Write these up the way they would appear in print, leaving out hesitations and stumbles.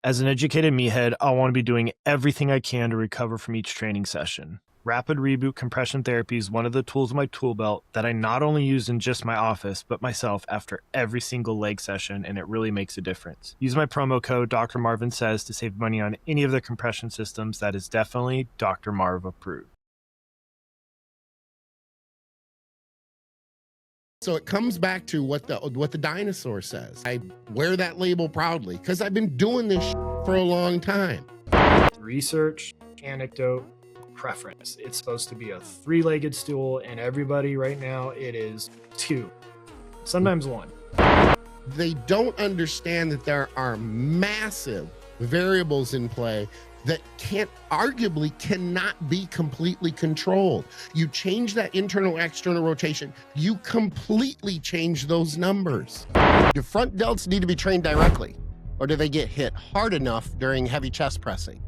As an educated meathead, I want to be doing everything I can to recover from each training session. Rapid reboot compression therapy is one of the tools in my tool belt that I not only use in just my office, but myself after every single leg session, and it really makes a difference. Use my promo code Dr. Marvin Says to save money on any of the compression systems. That is definitely Dr. Marv approved. So it comes back to what the dinosaur says. I wear that label proudly because I've been doing this for a long time. Research, anecdote, preference. It's supposed to be a three-legged stool, and everybody right now it is two, sometimes one. They don't understand that there are massive variables in play that arguably cannot be completely controlled. You change that internal external rotation, you completely change those numbers. Do front delts need to be trained directly, or do they get hit hard enough during heavy chest pressing?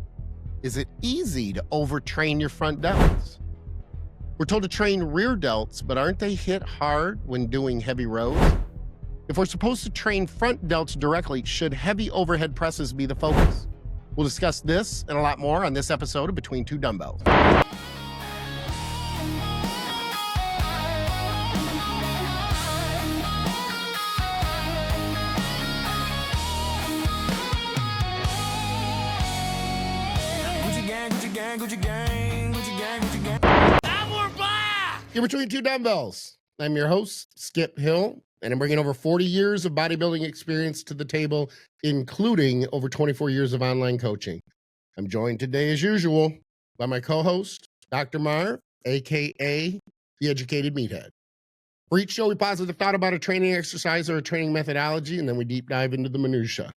Is it easy to overtrain your front delts? We're told to train rear delts, but aren't they hit hard when doing heavy rows? If we're supposed to train front delts directly, should heavy overhead presses be the focus? We'll discuss this and a lot more on this episode of Between Two Dumbbells. You're Between Two Dumbbells. I'm your host, Skip Hill, and I'm bringing over 40 years of bodybuilding experience to the table, including over 24 years of online coaching. I'm joined today, as usual, by my co-host, Dr. Marv, aka the Educated Meathead. For each show, we posit a thought about a training exercise or a training methodology, and then we deep dive into the minutia.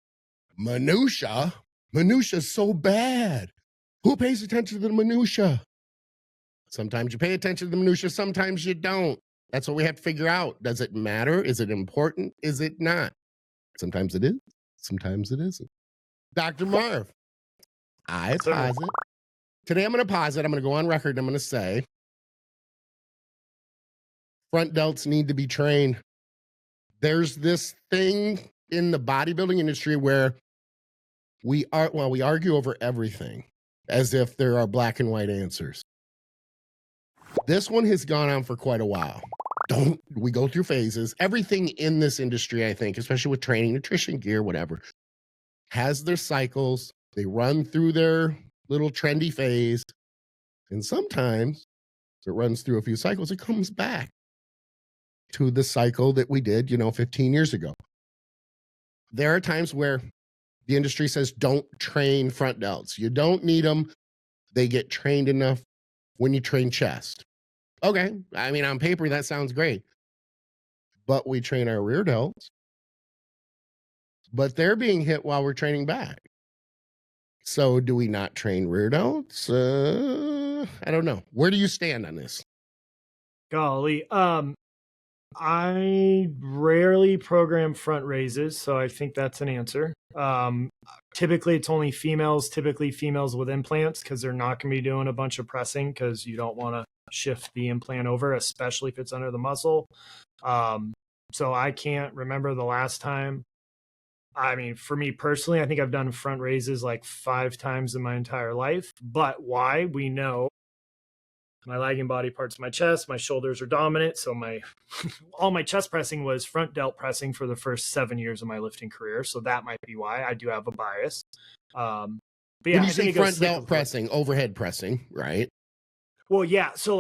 Minutia? Minutia's so bad. Who pays attention to the minutia? Sometimes you pay attention to the minutia, sometimes you don't. That's what we have to figure out. Does it matter? Is it important? Is it not? Sometimes it is, sometimes it isn't. Dr. Marv, I posit. Today I'm going to posit, I'm going to go on record, and I'm going to say, front delts need to be trained. There's this thing in the bodybuilding industry where we argue over everything as if there are black and white answers. This one has gone on for quite a while. We go through phases. Everything in this industry, I think, especially with training, nutrition, gear, whatever, has their cycles. They run through their little trendy phase. And sometimes it runs through a few cycles. It comes back to the cycle that we did, 15 years ago. There are times where the industry says, don't train front delts. You don't need them. They get trained enough when you train chest. Okay, I mean, on paper, that sounds great. But we train our rear delts. But they're being hit while we're training back. So do we not train rear delts? I don't know. Where do you stand on this? Golly, I rarely program front raises, so I think that's an answer. Typically it's only females, with implants, because they're not going to be doing a bunch of pressing because you don't want to shift the implant over, especially if it's under the muscle. So I can't remember the last time. I mean, for me personally, I think I've done front raises like 5 times in my entire life. But why? We know my lagging body parts of my chest, my shoulders are dominant. So all my chest pressing was front delt pressing for the first 7 years of my lifting career. So that might be why I do have a bias. But yeah, when you say front delt pressing, overhead pressing, right? Well, yeah. So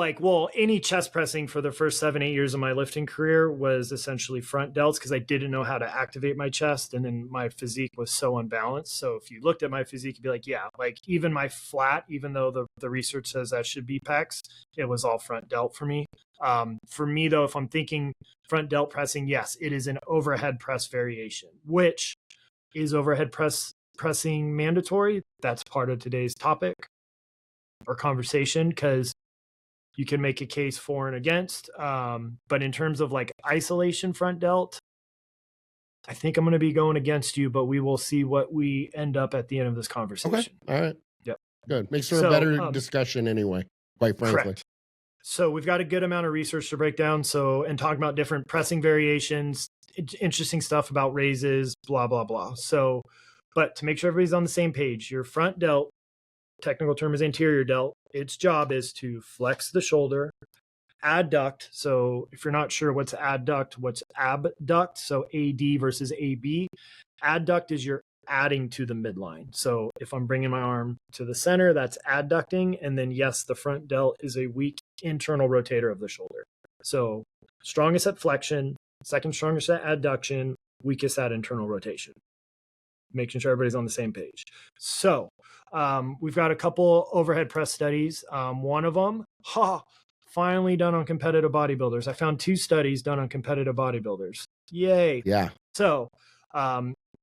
any chest pressing for the first 7-8 years of my lifting career was essentially front delts because I didn't know how to activate my chest. And then my physique was so unbalanced. So if you looked at my physique, you'd be like, yeah, even my flat, even though the research says that should be pecs, it was all front delt for me. For me, though, if I'm thinking front delt pressing, yes, it is an overhead press variation. Which is overhead pressing mandatory? That's part of today's topic or conversation, because you can make a case for and against. But in terms of isolation front delt, I think I'm going to be going against you, but we will see what we end up at the end of this conversation. Okay. All right. Yep. Good. Makes for a better discussion anyway, quite frankly. Correct. So we've got a good amount of research to break down. And talk about different pressing variations, interesting stuff about raises, blah, blah, blah. So But to make sure everybody's on the same page, your front delt, technical term is anterior delt, its job is to flex the shoulder, adduct. So if you're not sure what's adduct, what's abduct, so AD versus AB, adduct is you're adding to the midline. So if I'm bringing my arm to the center, that's adducting. And then yes, the front delt is a weak internal rotator of the shoulder. So strongest at flexion, second strongest at adduction, weakest at internal rotation. Making sure everybody's on the same page. So we've got a couple overhead press studies. One of them, finally done on competitive bodybuilders. I found 2 studies done on competitive bodybuilders. Yay. Yeah. So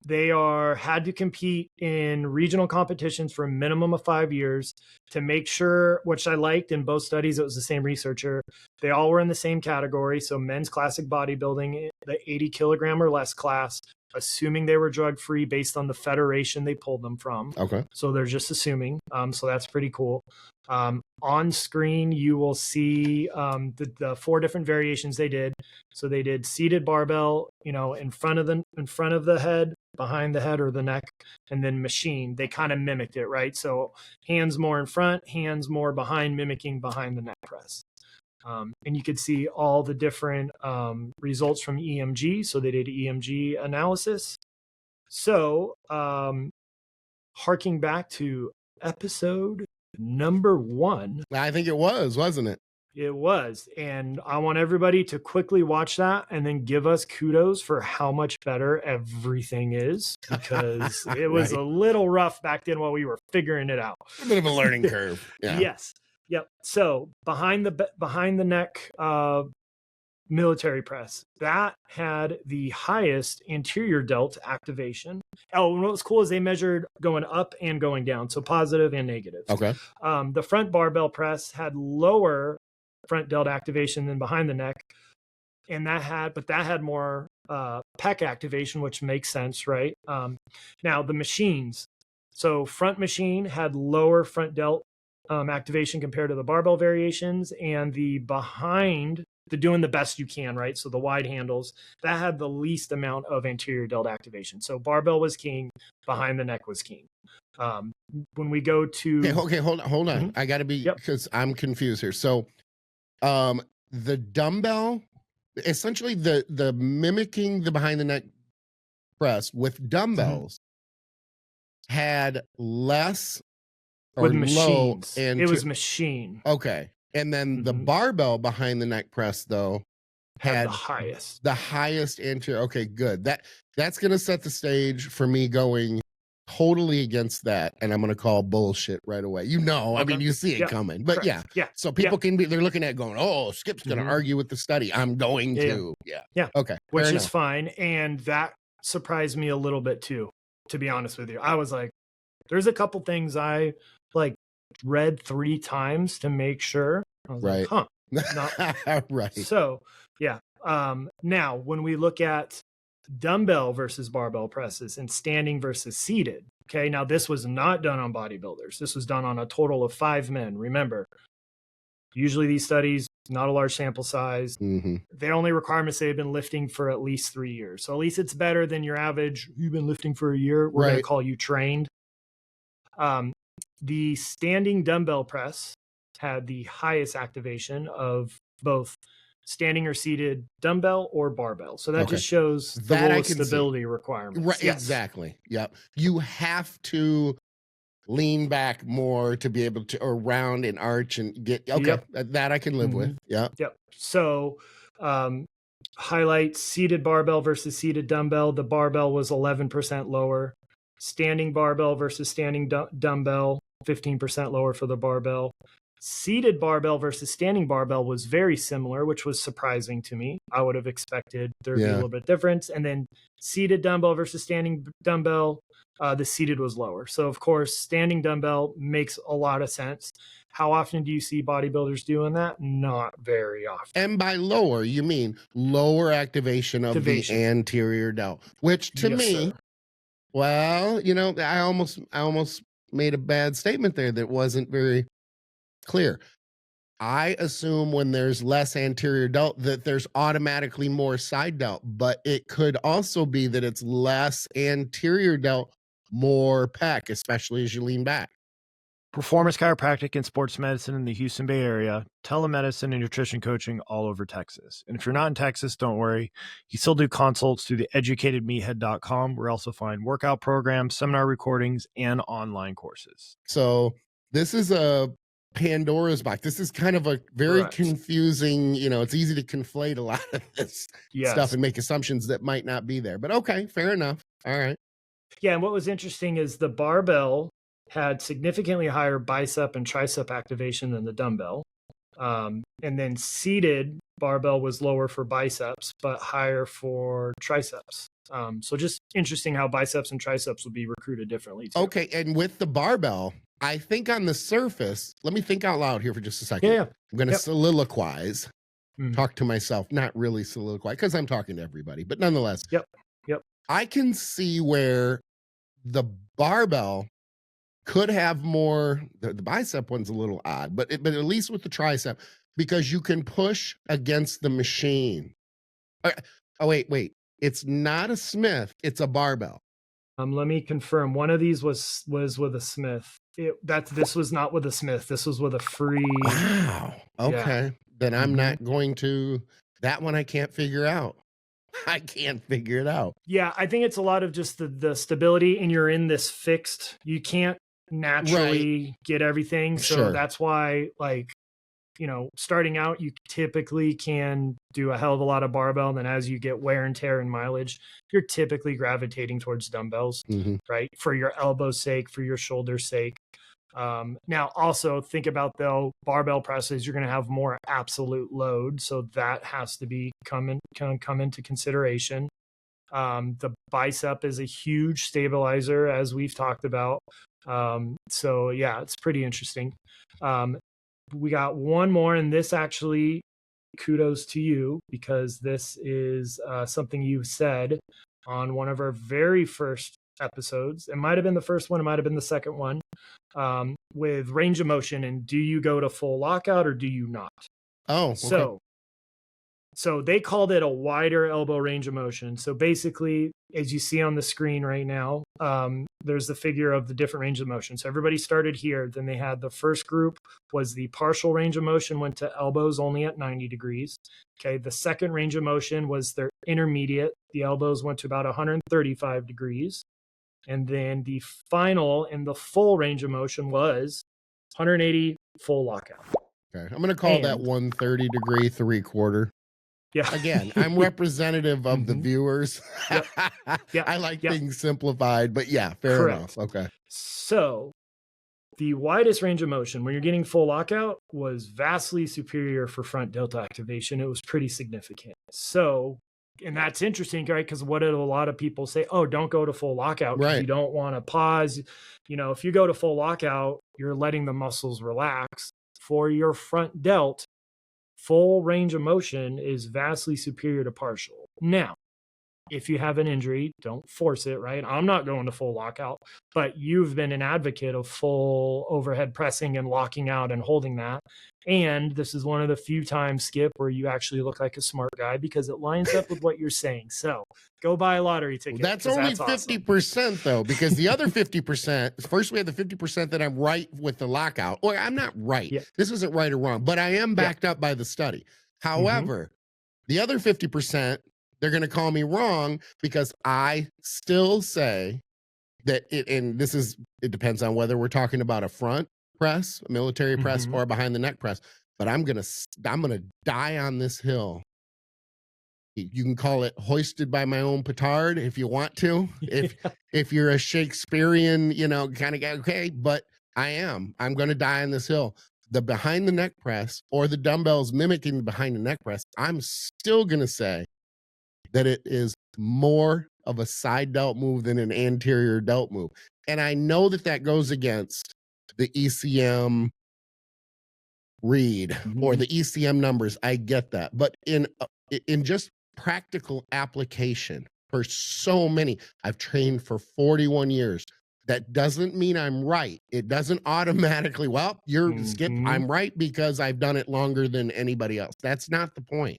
they had to compete in regional competitions for a minimum of 5 years to make sure, which I liked in both studies, it was the same researcher. They all were in the same category. So men's classic bodybuilding, the 80 kilogram or less class, assuming they were drug free based on the federation they pulled them from. Okay. So they're just assuming. So that's pretty cool. On screen, you will see the 4 different variations they did. So they did seated barbell, in front of the head, behind the head or the neck, and then machine. They kind of mimicked it, right? So hands more in front, hands more behind, mimicking behind the neck press. And you could see all the different results from EMG. So they did EMG analysis. So harking back to episode number 1. I think it was, wasn't it? It was. And I want everybody to quickly watch that and then give us kudos for how much better everything is, because it was Right. a little rough back then while we were figuring it out. A bit of a learning curve. Yeah. Yes. Yep. So behind the neck military press, that had the highest anterior delt activation. Oh, and what was cool is they measured going up and going down, so positive and negative. Okay. The front barbell press had lower front delt activation than behind the neck, and that had more pec activation, which makes sense, right? Now the machines. So front machine had lower front delt activation compared to the barbell variations, and the doing the best you can, right? So the wide handles, that had the least amount of anterior delt activation. So barbell was king, behind the neck was king. When we go to okay, hold on. Mhm. I got to be, Yep. because I'm confused here. So the dumbbell, essentially the mimicking the behind the neck press with dumbbells had less or with low machines, and it was machine okay. And then the barbell behind the neck press though had had the the highest. highest anterior. Okay, good. That's gonna set the stage for me going totally against that, and I'm gonna call bullshit right away. I mean, you see it Yeah, coming, but correct. yeah. Yeah. So people can be, they're looking at it going, oh, Skip's gonna Mhm. argue with the study. I'm going Yeah, to. Yeah. Yeah. Okay. Which fair is enough. fine. And that surprised me a little bit too, to be honest with you. I was like, there's a couple things I read 3 times to make sure. I was Right. like, right. So yeah. Now when we look at dumbbell versus barbell presses and standing versus seated, okay, now this was not done on bodybuilders. This was done on a total of 5 men. Remember, usually these studies, not a large sample size. Their only requirement is they've been lifting for at least 3 years. So at least it's better than your average, you've been lifting for a year, we're going to call you trained. The standing dumbbell press had the highest activation of both standing or seated dumbbell or barbell. So that just shows the That I lowest can see. stability requirements. Right. Yes. Exactly. Yep. You have to lean back more to be able to, or round and arch and get, Yep. that I can live with. Yep. Yep. So highlight seated barbell versus seated dumbbell. The barbell was 11% lower. Standing barbell versus standing dumbbell, 15% lower for the barbell. Seated barbell versus standing barbell was very similar, which was surprising to me. I would have expected there to be a little bit difference. And then seated dumbbell versus standing dumbbell, the seated was lower. So of course, standing dumbbell makes a lot of sense. How often do you see bodybuilders doing that? Not very often. And by lower, you mean lower activation of the anterior delt, which to me, well, I almost made a bad statement there that wasn't very clear. I assume when there's less anterior delt that there's automatically more side delt, but it could also be that it's less anterior delt more pec, especially as you lean back. Performance chiropractic and sports medicine in the Houston Bay Area, telemedicine and nutrition coaching all over Texas. And if you're not in Texas, don't worry. You still do consults through the educatedmeathead.com, where you also find workout programs, seminar recordings, and online courses. So this is a Pandora's box. This is kind of a very Correct. confusing, it's easy to conflate a lot of this stuff and make assumptions that might not be there. But okay, fair enough. All right. Yeah, and what was interesting is the barbell had significantly higher bicep and tricep activation than the dumbbell. And then seated barbell was lower for biceps, but higher for triceps. So just interesting how biceps and triceps would be recruited differently too. Okay, and with the barbell, I think on the surface, let me think out loud here for just a second. Yeah. I'm going to soliloquize, Mhm. talk to myself, not really soliloquize because I'm talking to everybody, but nonetheless. Yep. I can see where the barbell could have more, the bicep one's a little odd, but at least with the tricep, because you can push against the machine. Oh, wait. It's not a Smith, it's a barbell. Let me confirm. One of these was with a Smith. This was not with a Smith. This was with a free. Wow. Okay. Yeah. Then I'm Mhm. not going to, that one I can't figure out. I can't figure it out. Yeah, I think it's a lot of just the stability, and you're in this fixed. You can't naturally get everything. So Sure. that's why, starting out, you typically can do a hell of a lot of barbell. And then as you get wear and tear and mileage, you're typically gravitating towards dumbbells, right? For your elbow's sake, for your shoulder's sake. Now also think about though, barbell presses, you're going to have more absolute load. So that has to come into consideration. The bicep is a huge stabilizer, as we've talked about. So yeah, it's pretty interesting. We got one more, and this actually, kudos to you, because this is something you said on one of our very first episodes. It might have been the first one, it might have been the second one, with range of motion, and do you go to full lockout or do you not? Oh, okay. So they called it a wider elbow range of motion. So basically, as you see on the screen right now, there's the figure of the different range of motion. So everybody started here. Then they had the first group was the partial range of motion, went to elbows only at 90 degrees. Okay. The second range of motion was their intermediate. The elbows went to about 135 degrees. And then the final and the full range of motion was 180 full lockout. Okay. I'm going to call that 130 degree 3/4. Yeah. Again, I'm representative of the viewers. Yep. I like things simplified, but yeah, fair enough. Okay. So the widest range of motion when you're getting full lockout was vastly superior for front delta activation. It was pretty significant. So, and that's interesting, right? Because what did a lot of people say? Oh, don't go to full lockout because you don't want to pause. If you go to full lockout, you're letting the muscles relax. For your front delt, full range of motion is vastly superior to partial. Now, if you have an injury, don't force it, right? I'm not going to full lockout, but you've been an advocate of full overhead pressing and locking out and holding that. And this is one of the few times, Skip, where you actually look like a smart guy because it lines up with what you're saying. So go buy a lottery ticket. That's only 50% though, because the other 50%, first we had the 50% that I'm right with the lockout. Or I'm not right. Yeah. This isn't right or wrong, but I am backed up by the study. However, the other 50%, they're going to call me wrong because I still say that it depends on whether we're talking about a front press, a military press, or behind the neck press. But I'm gonna die on this hill. You can call it hoisted by my own petard if you want to. If you're a Shakespearean, kind of guy, okay. But I'm gonna die on this hill. The behind the neck press or the dumbbells mimicking the behind the neck press, I'm still gonna say that it is more of a side delt move than an anterior delt move. And I know that goes against the ECM read or the ECM numbers. I get that. But in just practical application for so many, I've trained for 41 years. That doesn't mean I'm right. It doesn't automatically, well, you're Skip, I'm right because I've done it longer than anybody else. That's not the point.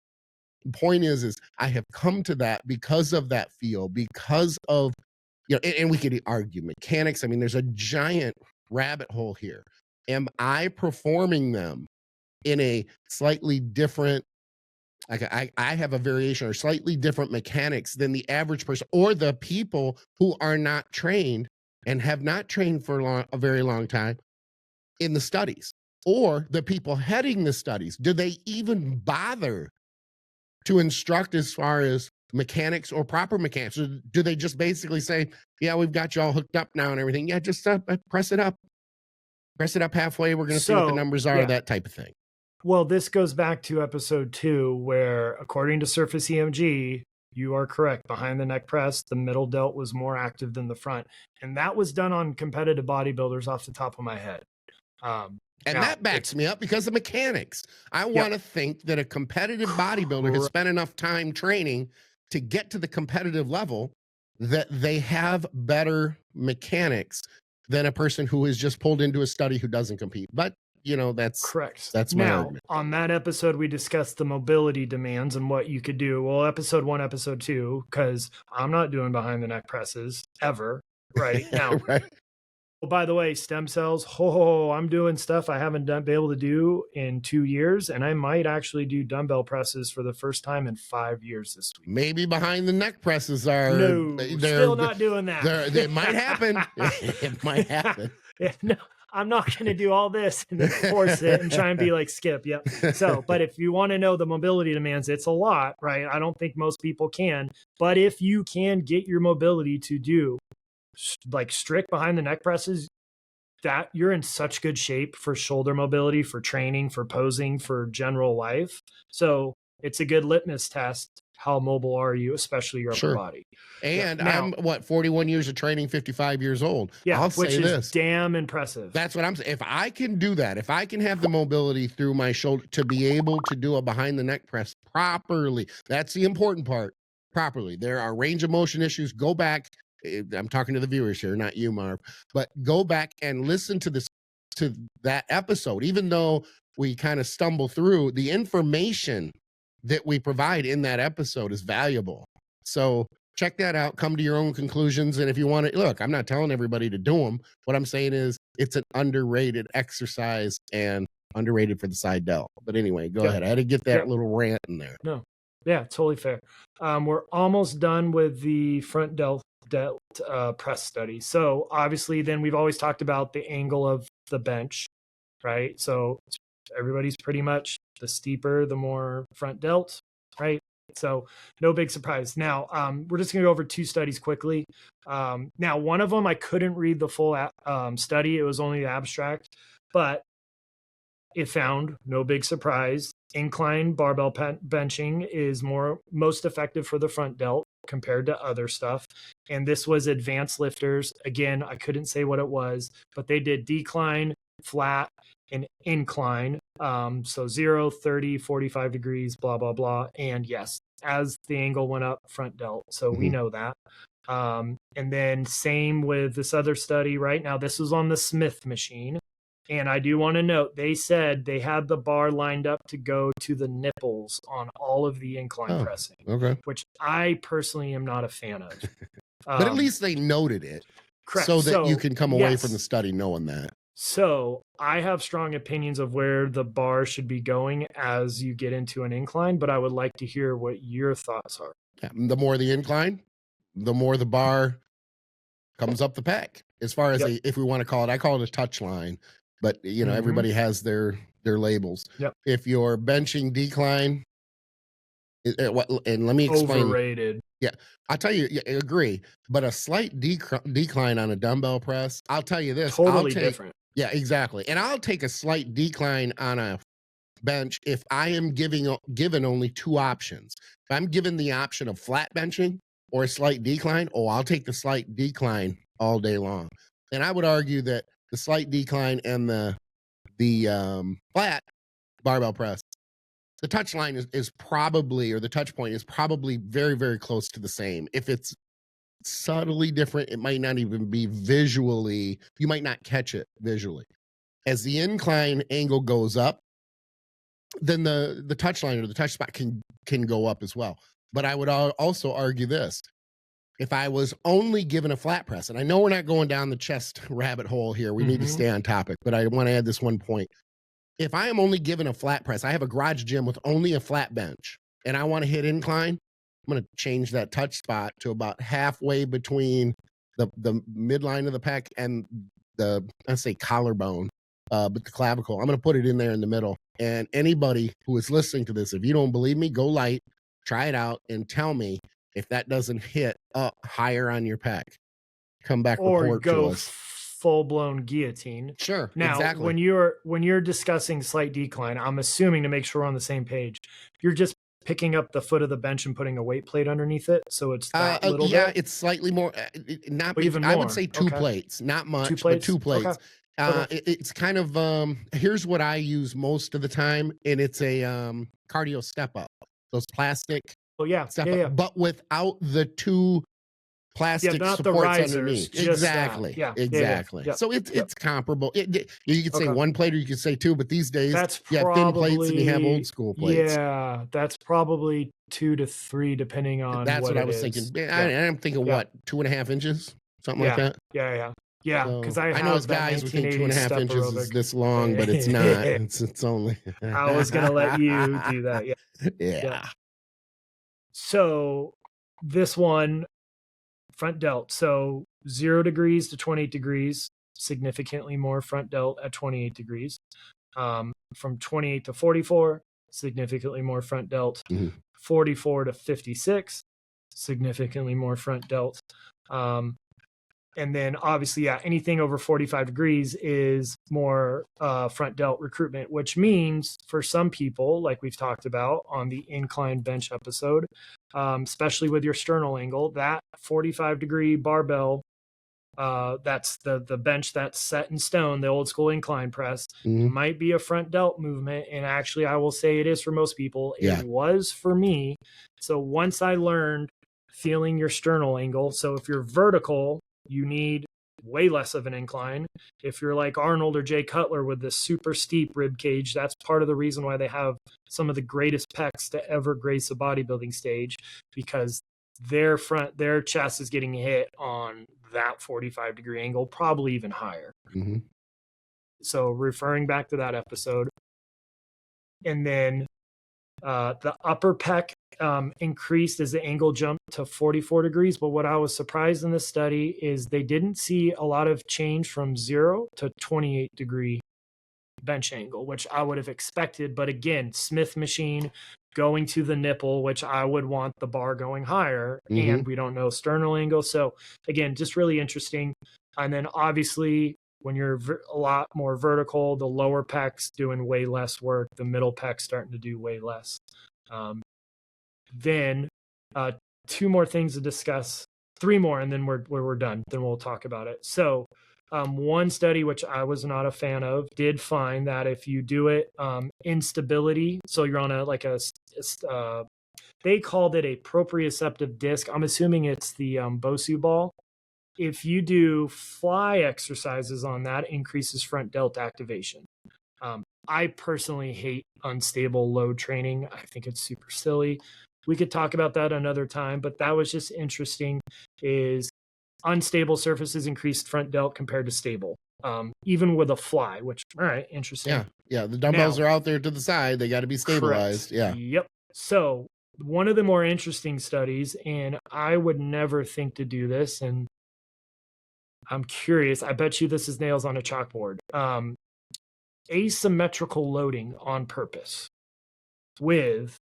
The point is I have come to that because of that feel, because of and we could argue mechanics. I mean, there's a giant rabbit hole here. Am I performing them in a slightly different, like I have a variation or slightly different mechanics than the average person or the people who are not trained and have not trained for a very long time in the studies, or the people heading the studies? Do they even bother to instruct as far as mechanics or proper mechanics? Or do they just basically say, yeah, we've got you all hooked up now and everything? Yeah, just press it up. Press it up halfway. We're going to see what the numbers are, that type of thing. Well, this goes back to episode 2, where according to Surface EMG, you are correct. Behind the neck press, the middle delt was more active than the front. And that was done on competitive bodybuilders off the top of my head. And that backs me up because of mechanics. I want to think that a competitive bodybuilder has spent enough time training to get to the competitive level that they have better mechanics than a person who is just pulled into a study who doesn't compete. But that's correct. That's my argument. On that episode, we discussed the mobility demands and what you could do. Well, episode 1, episode 2, because I'm not doing behind the neck presses ever right now. Right. Well, by the way, stem cells, I'm doing stuff I haven't been able to do in 2 years, and I might actually do dumbbell presses for the first time in 5 years this week. Maybe behind the neck presses are... No, still not doing that. It might happen. It might happen. No, I'm not going to do all this and then force it and try and be like Skip. Yep. So, but if you want to know the mobility demands, it's a lot, right? I don't think most people can, but if you can get your mobility to do like strict behind the neck presses, that you're in such good shape for shoulder mobility, for training, for posing, for general life. So it's a good litmus test. How mobile are you, especially your upper body? And now, I'm 41 years of training, 55 years old. Yeah, I'll which say is this. Damn impressive. That's what I'm saying. If I can do that, if I can have the mobility through my shoulder to be able to do a behind the neck press properly, that's the important part. Properly. There are range of motion issues. Go back. I'm talking to the viewers here, not you, Marv, but go back and listen to that episode. Even though we kind of stumble through, the information that we provide in that episode is valuable. So check that out, come to your own conclusions. And if you want to, look, I'm not telling everybody to do them. What I'm saying is it's an underrated exercise and underrated for the side delt. But anyway, go ahead. I had to get that little rant in there. No. Yeah, totally fair. We're almost done with the front delt press study. So obviously then we've always talked about the angle of the bench, right? So everybody's pretty much the steeper, the more front delt, right? So no big surprise. Now, we're just going to go over 2 studies quickly. Now, one of them, I couldn't read the full study. It was only the abstract, but it found, no big surprise, incline barbell benching is most effective for the front delt compared to other stuff. And this was advanced lifters. Again, I couldn't say what it was, but they did decline, flat, and incline. So 0, 30, 45 degrees, blah, blah, blah. And yes, as the angle went up, front delt. So we know that. And then same with this other study right now. This was on the Smith machine. And I do want to note, they said they had the bar lined up to go to the nipples on all of the incline pressing, which I personally am not a fan of. But at least they noted it. Correct. So that you can come away from the study knowing that. So I have strong opinions of where the bar should be going as you get into an incline, but I would like to hear what your thoughts are. Yeah, the more the incline, the more the bar comes up the pec. As far as if we want to call it, I call it a touch line. But, everybody has their labels. Yep. If you're benching decline, and let me explain. Overrated. Yeah, I'll tell you, I agree. But a slight decline on a dumbbell press, I'll tell you this. Totally different. Yeah, exactly. And I'll take a slight decline on a bench if I am given only 2 options. If I'm given the option of flat benching or a slight decline, I'll take the slight decline all day long. And I would argue that the slight decline and the flat barbell press, the touch line is probably, or the touch point is probably very, very close to the same. If it's subtly different, it might not even be visually, you might not catch it visually. As the incline angle goes up, then the touch line or the touch spot can go up as well. But I would also argue this. if I was only given a flat press, and I know we're not going down the chest rabbit hole here, we need to stay on topic, but I want to add this one point. If I am only given a flat press, I have a garage gym with only a flat bench, and I want to hit incline, I'm going to change that touch spot to about halfway between the midline of the pec and the, I say collarbone, but the clavicle. I'm going to put it in there in the middle. And anybody who is listening to this, if you don't believe me, go light, try it out, and tell me if that doesn't hit up higher on your pec. Come back, or report go to us. full-blown guillotine. Sure. Now, exactly. when you're discussing slight decline, I'm assuming, to make sure we're on the same page, you're just picking up the foot of the bench and putting a weight plate underneath it, so it's that little bit? It's slightly more, not even I more. would say two plates, not much, Two plates? but two plates. Okay. It's kind of, here's what I use most of the time, and it's a cardio step up. Those plastic step up, but without the two plastic not the supports risers, underneath. just Exactly. that. Exactly. Yep. So it's comparable. You could say Okay. one plate, or you could say two, but these days That's you have thin plates and you have old school plates. Yeah, that's probably 2 to 3, depending on That's what I was it thinking. is. I'm thinking, what, 2.5 inches? Something like that? Yeah, because So, I know as have that guys we think 2.5 1980s inches step is aerobic. this long, but it's not. It's only. I was gonna let you do that. Yeah. So this one, front delt. So 0 degrees to 28 degrees, significantly more front delt at 28 degrees. From 28 to 44, significantly more front delt. 44 to 56, significantly more front delt. And then obviously, anything over 45 degrees is more front delt recruitment, which means for some people, like we've talked about on the incline bench episode, especially with your sternal angle, that 45-degree barbell, that's the bench that's set in stone, the old school incline press, might be a front delt movement. And actually, I will say it is for most people. It was for me. So once I learned feeling your sternal angle, so if you're vertical, you need way less of an incline. If you're like Arnold or Jay Cutler with this super steep rib cage, that's part of the reason why they have some of the greatest pecs to ever grace a bodybuilding stage, because their chest is getting hit on that 45-degree angle, probably even higher. So referring back to that episode. And then the upper pec increased as the angle jumped to 44 degrees. But what I was surprised in this study is they didn't see a lot of change from 0 to 28-degree bench angle, which I would have expected. But again, Smith machine going to the nipple, which I would want the bar going higher, and we don't know sternal angle. So again, just really interesting. And then obviously, when you're a lot more vertical, the lower pecs doing way less work, the middle pecs starting to do way less. Then 2 more things to discuss, 3 more, and then we're done. Then we'll talk about it. So one study, which I was not a fan of, did find that if you do it instability, so you're on they called it a proprioceptive disc. I'm assuming it's the Bosu ball. If you do fly exercises on that, increases front delt activation. I personally hate unstable load training. I think it's super silly. We could talk about that another time, but that was just interesting. Is unstable surfaces increased front delt compared to stable, even with a fly, which, all right, interesting. Yeah. The dumbbells are out there to the side. They got to be stabilized. Correct. Yep. So one of the more interesting studies, and I would never think to do this, and I'm curious, I bet you this is nails on a chalkboard. Asymmetrical loading on purpose with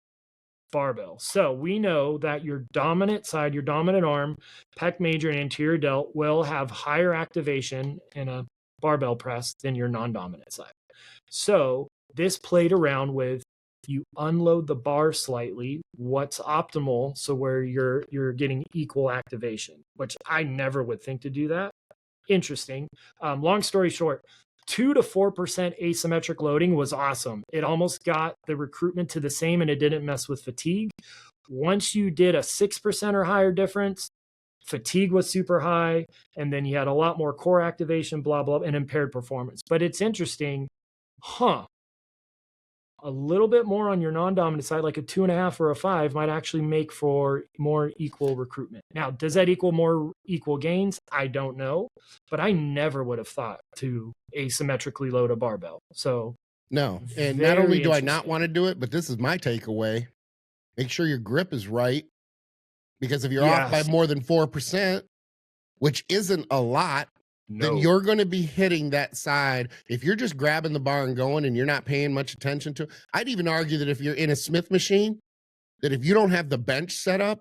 barbell. So we know that your dominant side, your dominant arm, pec major and anterior delt will have higher activation in a barbell press than your non-dominant side. So this played around with, you unload the bar slightly, what's optimal, so where you're getting equal activation, which I never would think to do that. Interesting. Long story short, 2 to 4% asymmetric loading was awesome. It almost got the recruitment to the same, and it didn't mess with fatigue. Once you did a 6% or higher difference, fatigue was super high, and then you had a lot more core activation, blah, blah, and impaired performance. But it's interesting, a little bit more on your non-dominant side, like a 2.5 or a 5 might actually make for more equal recruitment. Now, does that equal more equal gains? I don't know, but I never would have thought to asymmetrically load a barbell. So no. And not only do I not interesting. want to do it, but this is my takeaway. Make sure your grip is right. Because if you're off by Yes. more than 4%, which isn't a lot, then No. you're going to be hitting that side. If you're just grabbing the bar and going and you're not paying much attention to it, I'd even argue that if you're in a Smith machine, that if you don't have the bench set up,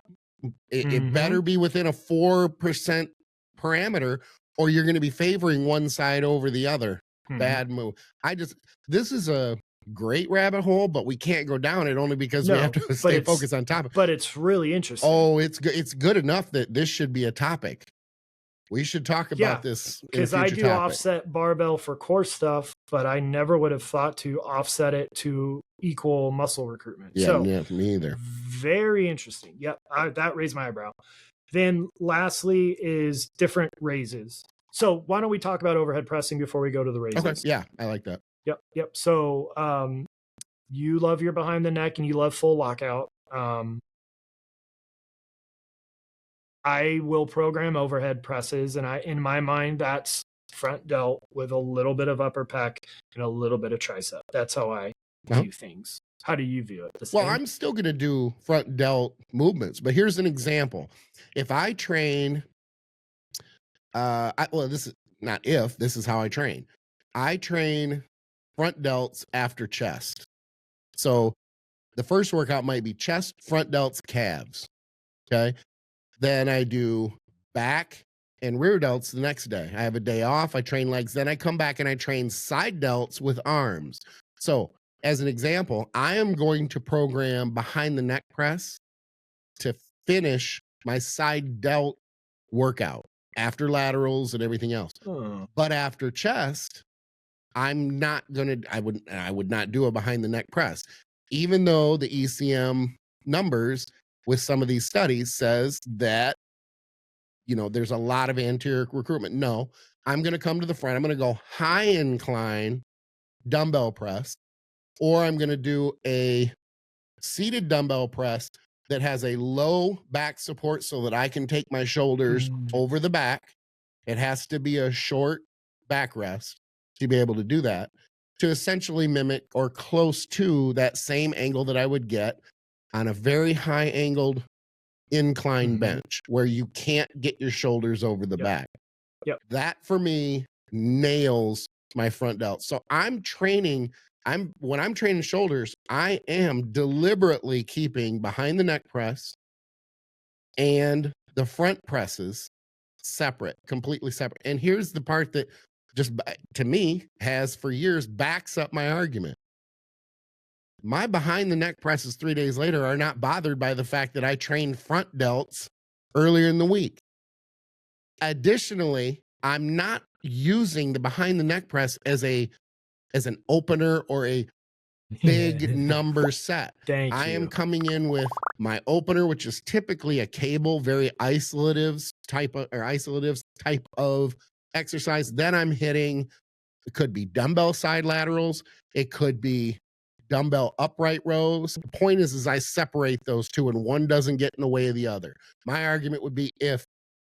it better be within a 4% parameter, or you're going to be favoring one side over the other. Bad move. This is a great rabbit hole, but we can't go down it only because we have to stay focused on topic. But it's really interesting. Oh, it's good enough that this should be a topic. We should talk about this because I do offset barbell for core stuff, but I never would have thought to offset it to equal muscle recruitment. Yeah, me either. Very interesting. Yep, that raised my eyebrow. Then lastly is different raises. So why don't we talk about overhead pressing before we go to the raises? Okay, yeah, I like that. Yep. So you love your behind the neck and you love full lockout. I will program overhead presses, and in my mind, that's front delt with a little bit of upper pec and a little bit of tricep. That's how I view things. How do you view it? Well, I'm still going to do front delt movements, but here's an example. If I train, this is how I train. I train front delts after chest. So the first workout might be chest, front delts, calves. Okay. Then I do back and rear delts the next day. I have a day off. I train legs. Then I come back and I train side delts with arms. So as an example, I am going to program behind the neck press to finish my side delt workout after laterals and everything else. But after chest, I'm not going to, I would not do a behind the neck press, even though the ECM numbers with some of these studies says that, there's a lot of anterior recruitment. No, I'm going to come to the front. I'm going to go high incline dumbbell press, or I'm going to do a seated dumbbell press that has a low back support so that I can take my shoulders over the back. It has to be a short backrest to be able to do that, to essentially mimic or close to that same angle that I would get on a very high angled incline bench where you can't get your shoulders over the back. That for me nails my front delt. So when I'm training shoulders, I am deliberately keeping behind the neck press and the front presses separate, completely separate. And here's the part that just to me has for years backs up my argument. My behind the neck presses 3 days later are not bothered by the fact that I trained front delts earlier in the week. Additionally, I'm not using the behind the neck press as an opener or a big number set. I am coming in with my opener, which is typically a cable, very isolatives type of exercise. Then I'm hitting, it could be dumbbell side laterals, it could be dumbbell upright rows. The point is I separate those two and one doesn't get in the way of the other. My argument would be if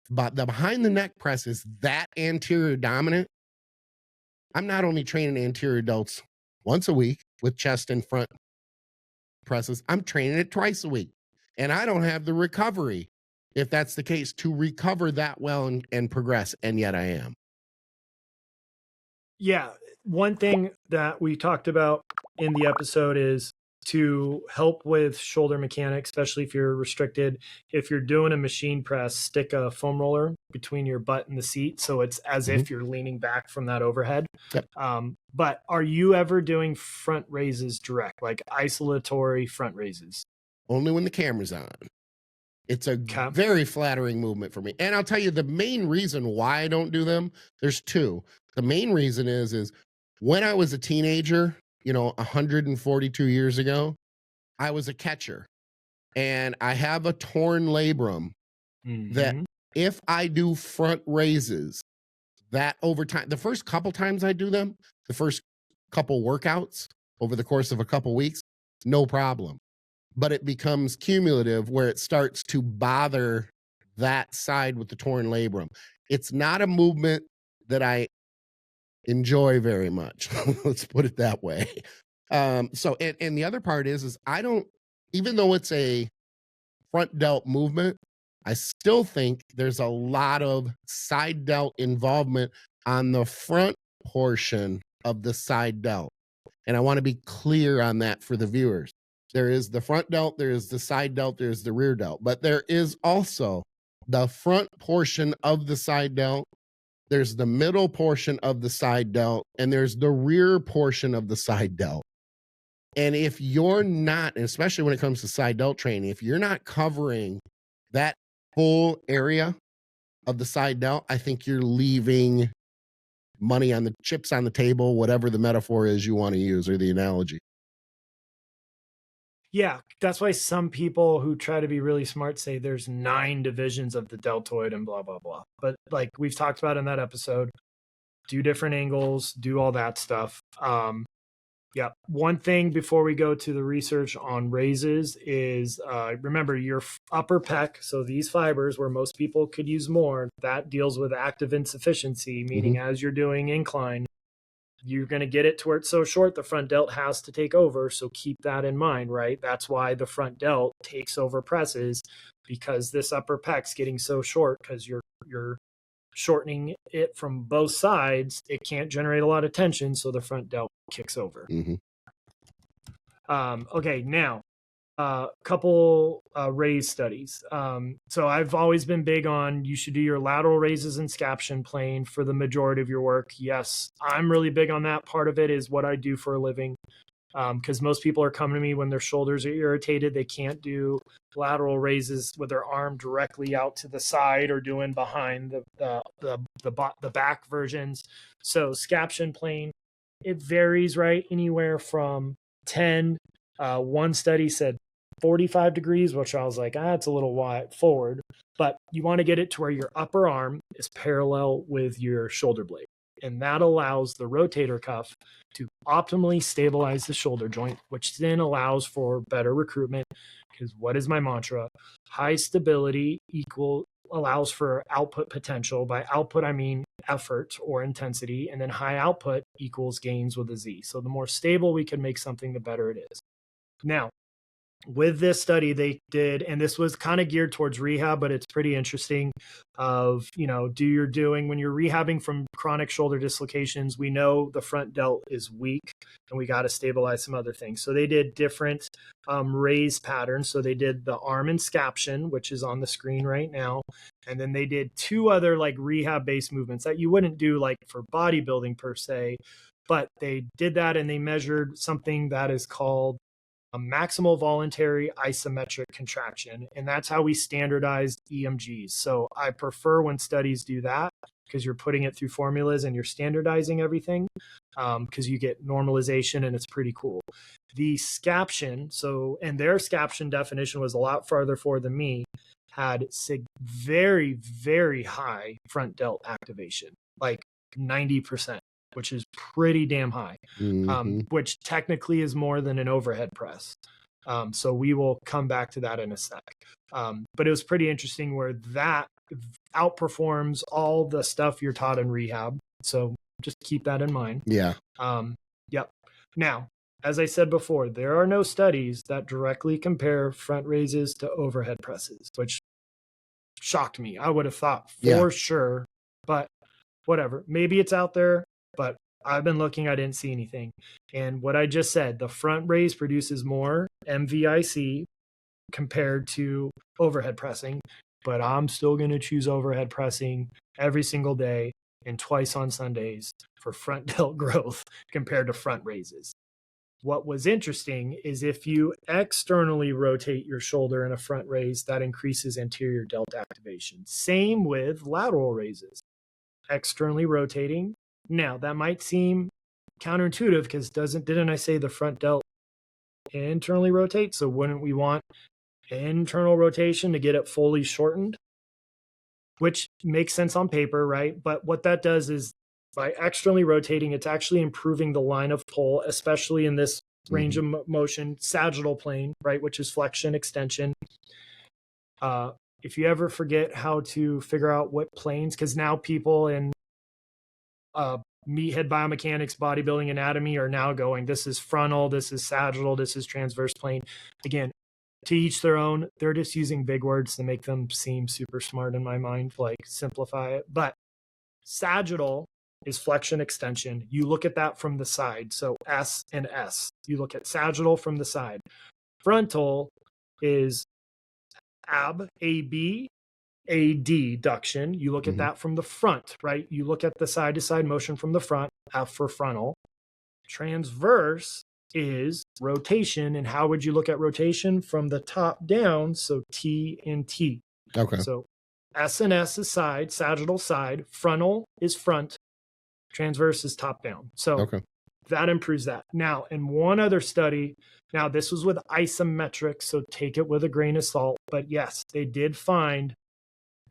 the behind the neck press is that anterior dominant, I'm not only training anterior delts once a week with chest and front presses, I'm training it twice a week. And I don't have the recovery, if that's the case, to recover that well and progress. And yet I am. Yeah. One thing that we talked about in the episode is to help with shoulder mechanics, especially if you're restricted. If you're doing a machine press, stick a foam roller between your butt and the seat. So it's as if you're leaning back from that overhead. But are you ever doing front raises direct, like isolatory front raises? Only when the camera's on. It's a very flattering movement for me. And I'll tell you the main reason why I don't do them. There's two. The main reason is when I was a teenager, 142 years ago, I was a catcher and I have a torn labrum that if I do front raises, that over time, the first couple times I do them, the first couple workouts, over the course of a couple weeks, no problem. But it becomes cumulative where it starts to bother that side with the torn labrum. It's not a movement that I enjoy very much. Let's put it that way. So and the other part is I don't, even though it's a front delt movement, I still think there's a lot of side delt involvement on the front portion of the side delt. And I want to be clear on that for the viewers. There is the front delt, there is the side delt, there's the rear delt, but there is also the front portion of the side delt, there's the middle portion of the side delt, and there's the rear portion of the side delt. And if you're not, and especially when it comes to side delt training, if you're not covering that full area of the side delt, I think you're leaving money on the chips on the table, whatever the metaphor is you want to use or the analogy. Yeah, that's why some people who try to be really smart say there's 9 divisions of the deltoid and blah, blah, blah. But like we've talked about in that episode, do different angles, do all that stuff. Yeah. One thing before we go to the research on raises is remember your upper pec. So these fibers where most people could use more, that deals with active insufficiency, meaning as you're doing incline, you're going to get it to where it's so short, the front delt has to take over. So keep that in mind, right? That's why the front delt takes over presses, because this upper pec's getting so short because you're shortening it from both sides. It can't generate a lot of tension, so the front delt kicks over. Okay, now couple raise studies. So I've always been big on you should do your lateral raises and scaption plane for the majority of your work. Yes, I'm really big on that. Part of it is what I do for a living, because most people are coming to me when their shoulders are irritated. They can't do lateral raises with their arm directly out to the side or doing behind the back versions. So scaption plane, it varies, right? Anywhere from 10. One study said 45 degrees, which I was like, it's a little wide forward, but you want to get it to where your upper arm is parallel with your shoulder blade. And that allows the rotator cuff to optimally stabilize the shoulder joint, which then allows for better recruitment. Because what is my mantra? High stability allows for output potential. By output, I mean effort or intensity. And then high output equals gains with a Z. So the more stable we can make something, the better it is. Now, with this study they did, and this was kind of geared towards rehab, but it's pretty interesting of, when you're rehabbing from chronic shoulder dislocations, we know the front delt is weak and we got to stabilize some other things. So they did different raise patterns. So they did the arm and scaption, which is on the screen right now. And then they did 2 other like rehab based movements that you wouldn't do like for bodybuilding per se, but they did that and they measured something that is called a maximal voluntary isometric contraction. And that's how we standardized EMGs. So I prefer when studies do that because you're putting it through formulas and you're standardizing everything, because you get normalization and it's pretty cool. The scaption, and their scaption definition was a lot farther forward than me, had very, very high front delt activation, like 90%. Which is pretty damn high, which technically is more than an overhead press. So we will come back to that in a sec. But it was pretty interesting where that outperforms all the stuff you're taught in rehab. So just keep that in mind. Yeah. Yep. Now, as I said before, there are no studies that directly compare front raises to overhead presses, which shocked me. I would have thought for sure, but whatever. Maybe it's out there. But I've been looking, I didn't see anything. And what I just said, the front raise produces more MVIC compared to overhead pressing, but I'm still going to choose overhead pressing every single day and twice on Sundays for front delt growth compared to front raises. What was interesting is if you externally rotate your shoulder in a front raise, that increases anterior delt activation. Same with lateral raises. Externally rotating. Now, that might seem counterintuitive because didn't I say the front delt internally rotates? So wouldn't we want internal rotation to get it fully shortened? Which makes sense on paper, right? But what that does is by externally rotating, it's actually improving the line of pull, especially in this range of motion, sagittal plane, right, which is flexion, extension. If you ever forget how to figure out what planes, because now people in meathead biomechanics, bodybuilding anatomy are now going, this is frontal, this is sagittal, this is transverse plane. Again, to each their own. They're just using big words to make them seem super smart in my mind, like simplify it. But sagittal is flexion extension. You look at that from the side. So S and S. You look at sagittal from the side. Frontal is AB, AB, adduction. You look at that from the front, right? You look at the side-to-side motion from the front, F for frontal. Transverse is rotation. And how would you look at rotation? From the top down, so T and T. Okay. So S and S is side, sagittal side. Frontal is front. Transverse is top down. So that improves that. Now, in one other study, now this was with Asymmetric, so take it with a grain of salt. But yes, they did find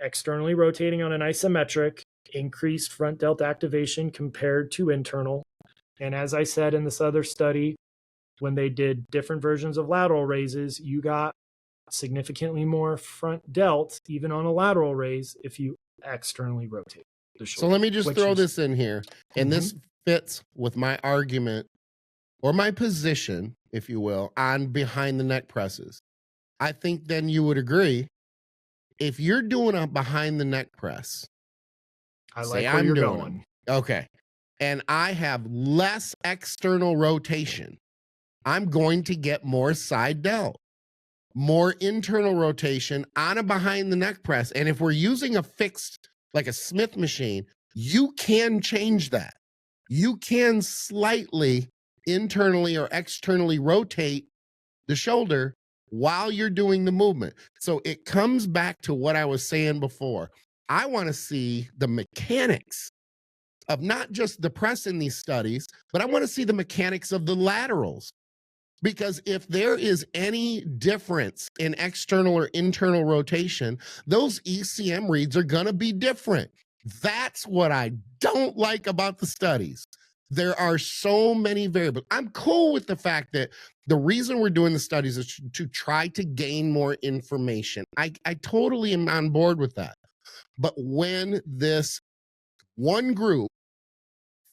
externally rotating on an isometric increased front delt activation compared to internal. And as I said in this other study, when they did different versions of lateral raises, you got significantly more front delt, even on a lateral raise, if you externally rotate the shoulder. So let me just throw this in here. And this fits with my argument or my position, if you will, on behind the neck presses. I think then you would agree, if you're doing a behind the neck press, I like where you're going. Okay. And I have less external rotation, I'm going to get more side delt, more internal rotation on a behind the neck press. And if we're using a fixed, like a Smith machine, you can change that. You can slightly internally or externally rotate the shoulder while you're doing the movement. So it comes back to what I was saying before. I want to see the mechanics of not just the press in these studies, but I want to see the mechanics of the laterals. Because if there is any difference in external or internal rotation, those ECM reads are going to be different. That's what I don't like about the studies. There are so many variables. I'm cool with the fact that the reason we're doing the studies is to try to gain more information. I totally am on board with that. But when this one group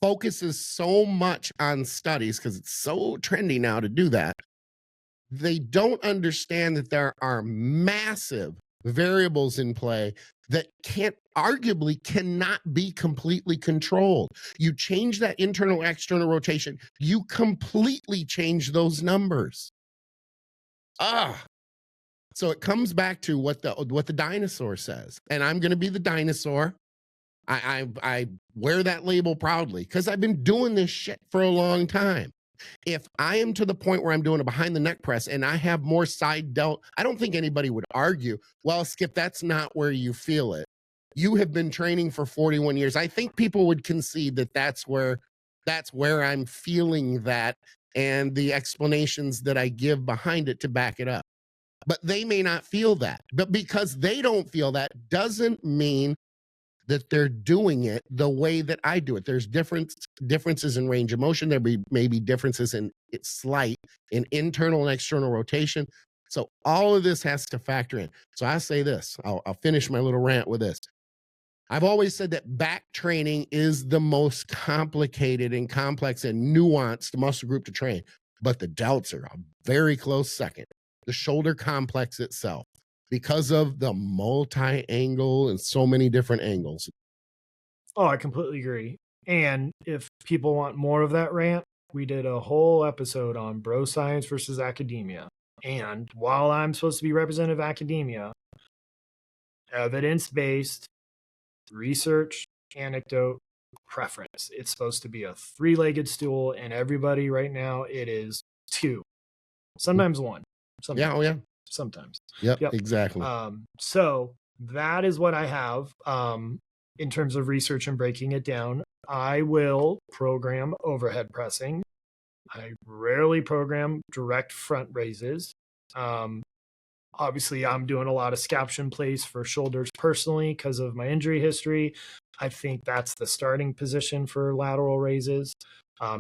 focuses so much on studies, because it's so trendy now to do that, they don't understand that there are massive variables in play that arguably cannot be completely controlled. You change that internal external rotation, you completely change those numbers. So it comes back to what the dinosaur says. And I'm going to be the dinosaur. I wear that label proudly because I've been doing this shit for a long time. If I am to the point where I'm doing a behind the neck press and I have more side delt, I don't think anybody would argue, well, Skip, that's not where you feel it. You have been training for 41 years. I think people would concede that that's where I'm feeling that, and the explanations that I give behind it to back it up. But they may not feel that. But because they don't feel that doesn't mean that they're doing it the way that I do it. There's differences in range of motion. There may be differences in slight in internal and external rotation. So all of this has to factor in. So I say this, I'll finish my little rant with this. I've always said that back training is the most complicated and complex and nuanced muscle group to train, but the delts are a very close second. The shoulder complex itself, because of the multi-angle and so many different angles. Oh, I completely agree. And if people want more of that rant, we did a whole episode on bro science versus academia. And while I'm supposed to be representative of academia, evidence-based, research, anecdote, preference. It's supposed to be a three-legged stool, and everybody right now, it is two. Sometimes one. Sometimes. Sometimes. Yep, exactly. So that is what I have in terms of research and breaking it down. I will program overhead pressing. I rarely program direct front raises. Obviously, I'm doing a lot of scaption plays for shoulders personally because of my injury history. I think that's the starting position for lateral raises.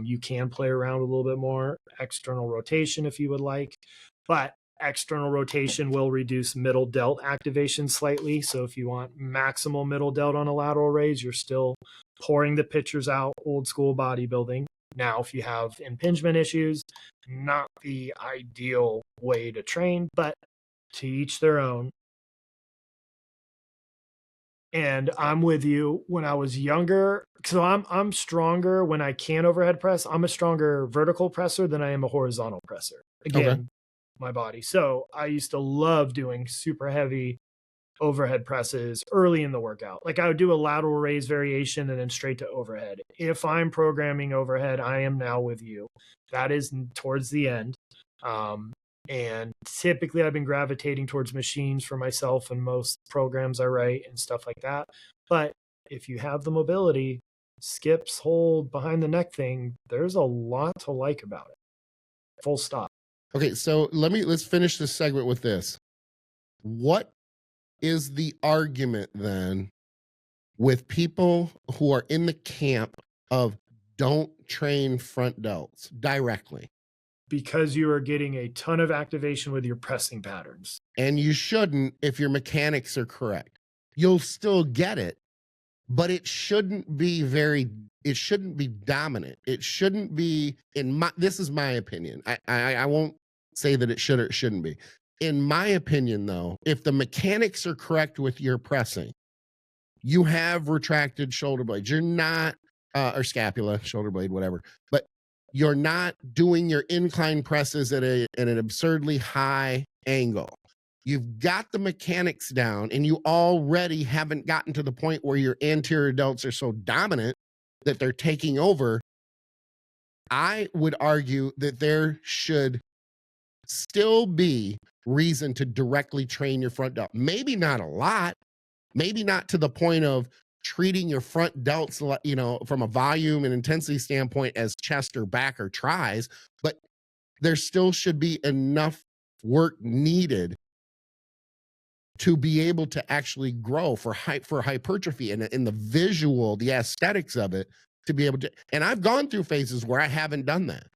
You can play around a little bit more external rotation if you would like, but external rotation will reduce middle delt activation slightly. So if you want maximal middle delt on a lateral raise, you're still pouring the pitchers out, old school bodybuilding. Now, if you have impingement issues, not the ideal way to train, but to each their own. And I'm with you. When I was younger, so I'm stronger when I can overhead press. I'm a stronger vertical presser than I am a horizontal presser. Again, Okay. my body. So I used to love doing super heavy overhead presses early in the workout. Like I would do a lateral raise variation and then straight to overhead. If I'm programming overhead, I am now with you. That is towards the end. And typically I've been gravitating towards machines for myself and most programs I write and stuff like that. But if you have the mobility, skips, hold, behind the neck thing, there's a lot to like about it. Full stop. Okay, so let's finish this segment with this. What is the argument then with people who are in the camp of don't train front delts directly? Because you are getting a ton of activation with your pressing patterns. And you shouldn't if your mechanics are correct. You'll still get it, but it shouldn't be dominant. It shouldn't be this is my opinion. I won't say that it should or it shouldn't be. In my opinion, though, if the mechanics are correct with your pressing, you have retracted shoulder blades. You're not, or scapula, shoulder blade, whatever, but you're not doing your incline presses at an absurdly high angle. You've got the mechanics down and you already haven't gotten to the point where your anterior delts are so dominant that they're taking over. I would argue that there should still be reason to directly train your front delt. Maybe not a lot, maybe not to the point of treating your front delts, from a volume and intensity standpoint as chest or back or tries, but there still should be enough work needed to be able to actually grow for hypertrophy and in the visual, the aesthetics of it, to be able to. And I've gone through phases where I haven't done that.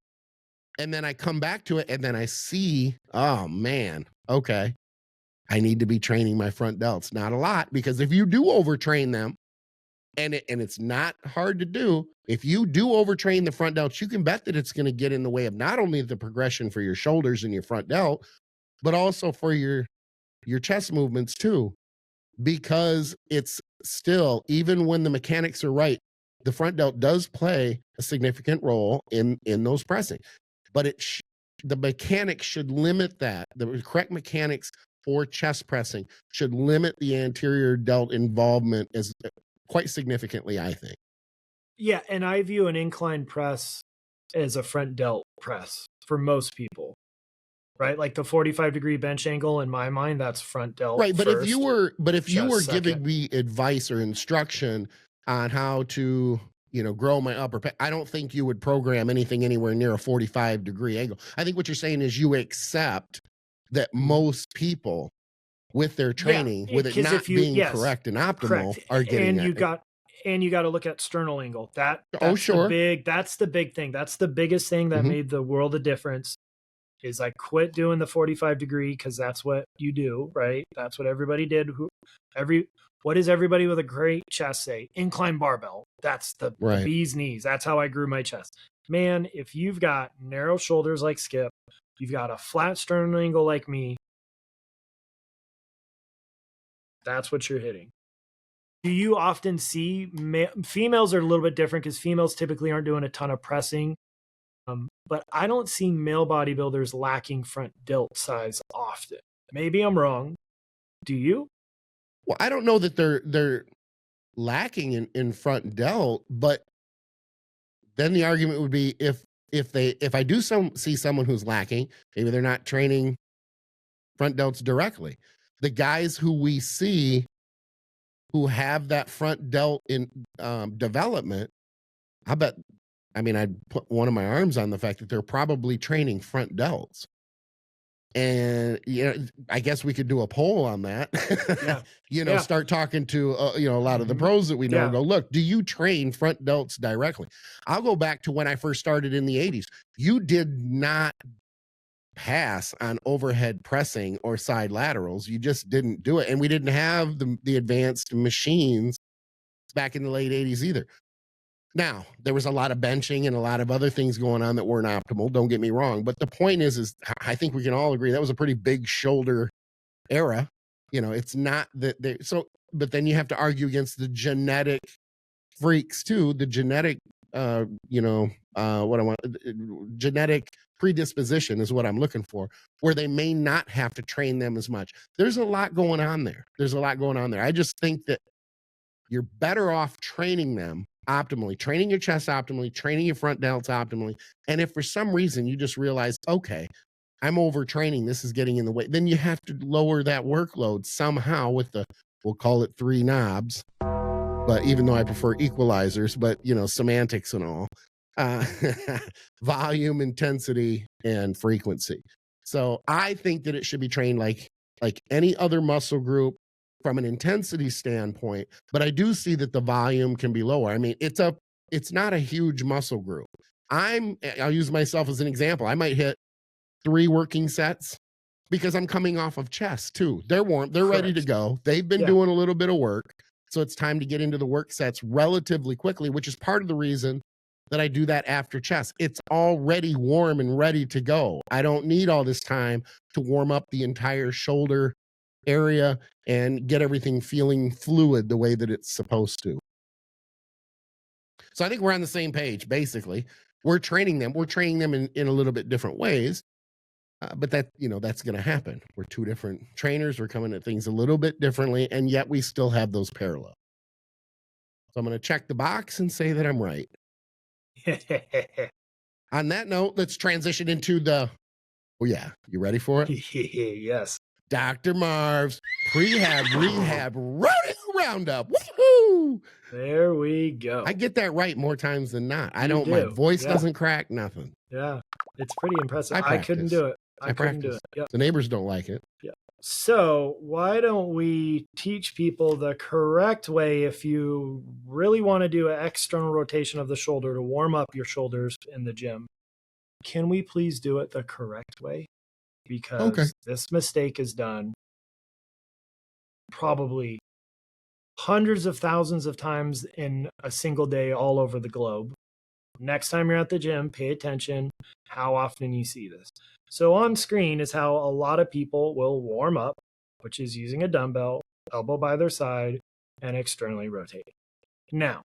And then I come back to it and then I see, oh man, okay, I need to be training my front delts. Not a lot, because if you do overtrain them, and it's not hard to do, if you do overtrain the front delts, you can bet that it's going to get in the way of not only the progression for your shoulders and your front delt, but also for your chest movements too, because it's still, even when the mechanics are right, the front delt does play a significant role in those pressing, but the mechanics should limit that. The correct mechanics for chest pressing should limit the anterior delt involvement as quite significantly, I think. Yeah, and I view an incline press as a front delt press for most people. Right, like the 45-degree bench angle in my mind, that's front delt. Right, but if you were second. giving me advice or instruction on how to, grow my upper pec, I don't think you would program anything anywhere near a 45-degree angle. I think what you're saying is you accept that most people with their training, with it not being correct and optimal, are getting that. And you got to look at sternal angle. That's sure. That's the big thing. That's the biggest thing that made the world of difference. Is I quit doing the 45-degree because that's what you do, right? That's what everybody did. What does everybody with a great chest say? Incline barbell. That's the bee's knees. That's how I grew my chest. Man, if you've got narrow shoulders like Skip, you've got a flat sternal angle like me, that's what you're hitting. Do you often see females are a little bit different because females typically aren't doing a ton of pressing. But I don't see male bodybuilders lacking front delt size often. Maybe I'm wrong. Do you? Well, I don't know that they're lacking in front delt, but then the argument would be if I do see someone who's lacking, maybe they're not training front delts directly. The guys who we see who have that front delt in development, I'd put one of my arms on the fact that they're probably training front delts. And I guess we could do a poll on that. Yeah. Start talking to a lot of the pros that we know and go, look, do you train front delts directly? I'll go back to when I first started in the 80s. You did not pass on overhead pressing or side laterals. You just didn't do it. And we didn't have the advanced machines back in the late 80s either. Now, there was a lot of benching and a lot of other things going on that weren't optimal. Don't get me wrong. But the point is I think we can all agree that was a pretty big shoulder era. It's not that but then you have to argue against the genetic freaks too, the genetic, genetic predisposition is what I'm looking for, where they may not have to train them as much. There's a lot going on there. I just think that you're better off training them optimally, training your chest optimally, training your front delts optimally. And if for some reason you just realize, okay, I'm overtraining, this is getting in the way, then you have to lower that workload somehow with we'll call it 3 knobs. But even though I prefer equalizers, but semantics and all, volume, intensity, and frequency. So I think that it should be trained like any other muscle group from an intensity standpoint, but I do see that the volume can be lower. I mean, it's not a huge muscle group. I'll use myself as an example. I might hit 3 working sets because I'm coming off of chest too. They're warm, they're ready to go. They've been doing a little bit of work. So it's time to get into the work sets relatively quickly, which is part of the reason that I do that after chest. It's already warm and ready to go. I don't need all this time to warm up the entire shoulder area and get everything feeling fluid the way that it's supposed to. So I think we're on the same page. Basically, we're training them in a little bit different ways, but that's going to happen. We're 2 different trainers. We're coming at things a little bit differently, and yet we still have those parallels. So I'm going to check the box and say that I'm right. On that note, let's transition into you ready for it? Yes. Dr. Marv's Prehab Rehab Rodeo Roundup. Woohoo! There we go. I get that right more times than not. My voice doesn't crack, nothing. Yeah, it's pretty impressive. I couldn't do it. I couldn't do it. Yep. The neighbors don't like it. Yeah. So why don't we teach people the correct way if you really want to do an external rotation of the shoulder to warm up your shoulders in the gym? Can we please do it the correct way? Because this mistake is done probably hundreds of thousands of times in a single day all over the globe. Next time you're at the gym, pay attention how often you see this. So on screen is how a lot of people will warm up, which is using a dumbbell, elbow by their side, and externally rotate. Now,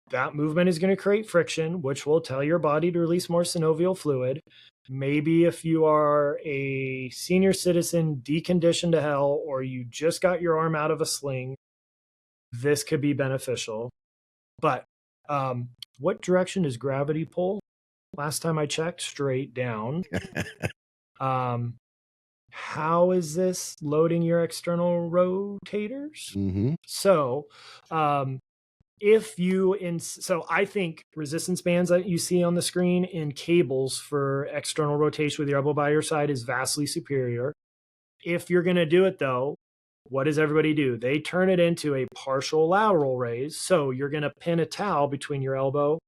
that movement is going to create friction, which will tell your body to release more synovial fluid. Maybe if you are a senior citizen, deconditioned to hell, or you just got your arm out of a sling, this could be beneficial. But what direction does gravity pull? Last time I checked, straight down. How is this loading your external rotators? Mm-hmm. So so I think resistance bands that you see on the screen in cables for external rotation with your elbow by your side is vastly superior. If you're going to do it though, what does everybody do? They turn it into a partial lateral raise. So you're going to pin a towel between your elbow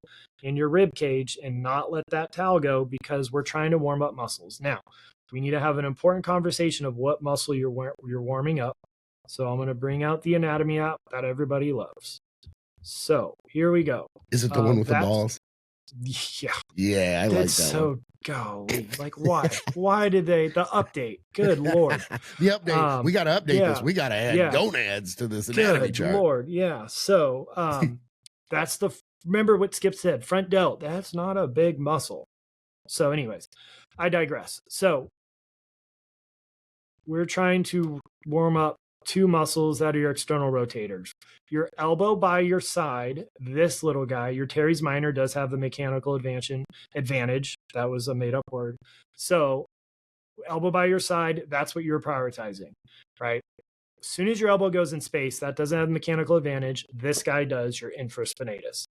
and your rib cage and not let that towel go because we're trying to warm up muscles. Now, we need to have an important conversation of what muscle you're warming up. So I'm going to bring out the anatomy app that everybody loves. So here we go. Is it the one with the balls? Yeah. Yeah, I like that so one. Golly, like why? Why did the update? Good Lord. The update. We got to update this. We got to add gonads to this anatomy chart. Good Lord. Yeah. So that's remember what Skip said, front delt. That's not a big muscle. So anyways, I digress. So we're trying to warm up 2 muscles that are your external rotators. Your elbow by your side, this little guy, your teres minor does have the mechanical advantage. That was a made up word. So elbow by your side, that's what you're prioritizing, right? As soon as your elbow goes in space, that doesn't have the mechanical advantage. This guy does, your infraspinatus.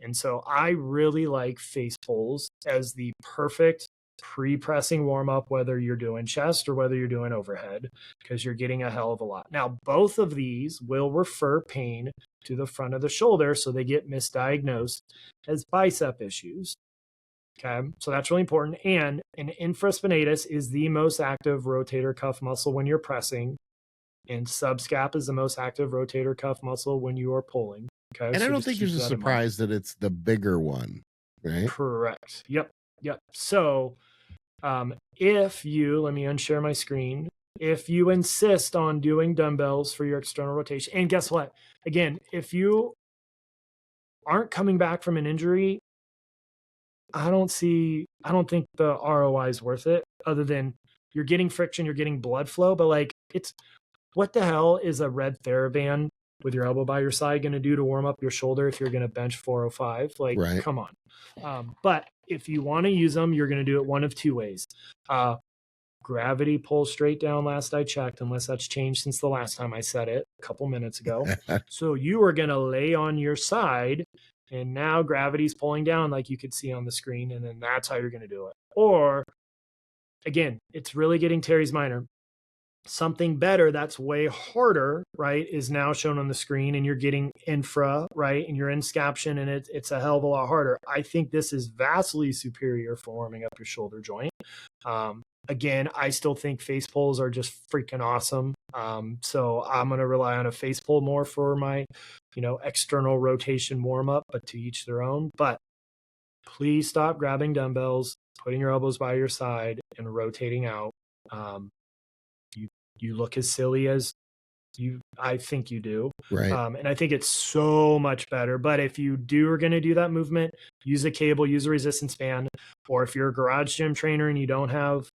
And so I really like face pulls as the perfect pre-pressing warm-up, whether you're doing chest or whether you're doing overhead, because you're getting a hell of a lot. Now, both of these will refer pain to the front of the shoulder, so they get misdiagnosed as bicep issues. Okay, so that's really important. And an infraspinatus is the most active rotator cuff muscle when you're pressing, and subscap is the most active rotator cuff muscle when you are pulling. Okay, And so I don't just think keep there's a that in mind. surprise that it's the bigger one, right? Correct. Yep. So if you, let me unshare my screen. If you insist on doing dumbbells for your external rotation, and guess what? Again, if you aren't coming back from an injury, I don't think the ROI is worth it, other than you're getting friction, you're getting blood flow, but like, it's, what the hell is a red TheraBand with your elbow by your side going to do to warm up your shoulder if you're going to bench 405? Like, Right. come on. But if you want to use them, you're going to do it one of two ways. Gravity pull straight down last I checked, unless that's changed since the last time I said it a couple minutes ago. So you are going to lay on your side, and now gravity's pulling down like you could see on the screen, and then that's how you're going to do it. Or, again, it's really getting Terry's minor. Something better that's way harder, right, is now shown on the screen, and you're getting infra, right, and you're in scaption, and it's a hell of a lot harder. I think this is vastly superior for warming up your shoulder joint. Again, I still think face pulls are just freaking awesome. So I'm going to rely on a face pull more for my, external rotation warm up, but to each their own. But please stop grabbing dumbbells, putting your elbows by your side, and rotating out. You look as silly as I think you do. Right. And I think it's so much better. But if you are going to do that movement, use a cable, use a resistance band. Or if you're a garage gym trainer and you don't have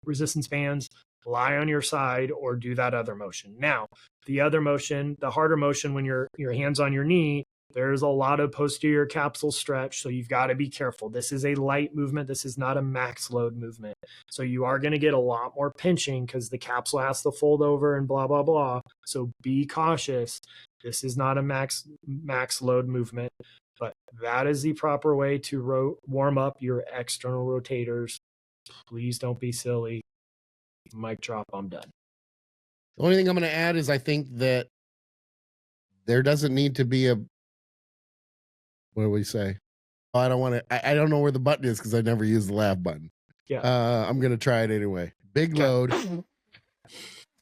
resistance bands, lie on your side or do that other motion. Now, the other motion, the harder motion, when your hands on your knee, there's a lot of posterior capsule stretch, so you've got to be careful. This is a light movement. This is not a max load movement. So you are going to get a lot more pinching because the capsule has to fold over and blah, blah, blah. So be cautious. This is not a max load movement, but that is the proper way to warm up your external rotators. Please don't be silly. Mic drop, I'm done. The only thing I'm going to add is I think that there doesn't need to be what do we say? Oh, I don't want to, I don't know where the button is because I never use the laugh button. Yeah. I'm going to try it anyway. Big load.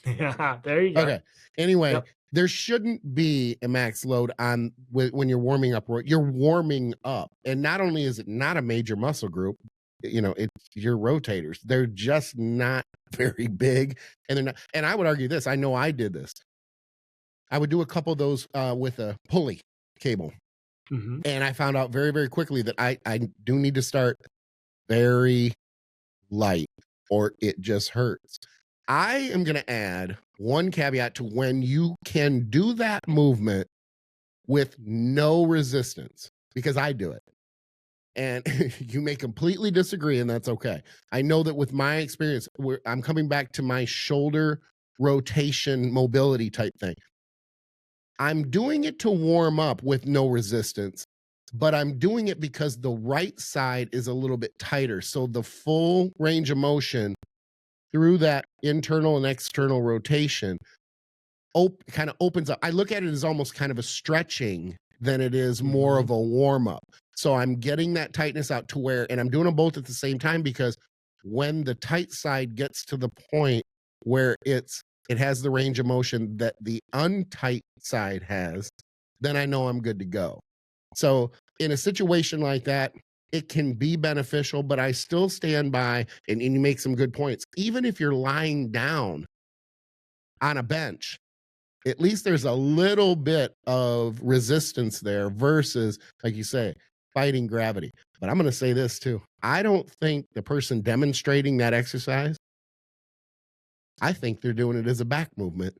Yeah, there you go. Okay. Anyway, Yep. There shouldn't be a max load on when you're warming up. You're warming up. And not only is it not a major muscle group, it's your rotators. They're just not very big. And they're not, and I would argue this. I know I did this. I would do a couple of those with a pulley cable. Mm-hmm. And I found out very, very quickly that I do need to start very light or it just hurts. I am going to add one caveat to when you can do that movement with no resistance, because I do it. And you may completely disagree, and that's okay. I know that with my experience, I'm coming back to my shoulder rotation mobility type thing. I'm doing it to warm up with no resistance, but I'm doing it because the right side is a little bit tighter. So the full range of motion through that internal and external rotation kind of opens up. I look at it as almost kind of a stretching than it is more of a warm up. So I'm getting that tightness out to where, and I'm doing them both at the same time, because when the tight side gets to the point where it has the range of motion that the untight side has, then I know I'm good to go. So in a situation like that, it can be beneficial, but I still stand by, and you make some good points. Even if you're lying down on a bench, at least there's a little bit of resistance there versus, like you say, fighting gravity. But I'm going to say this too. I don't think the person demonstrating that exercise, I think they're doing it as a back movement.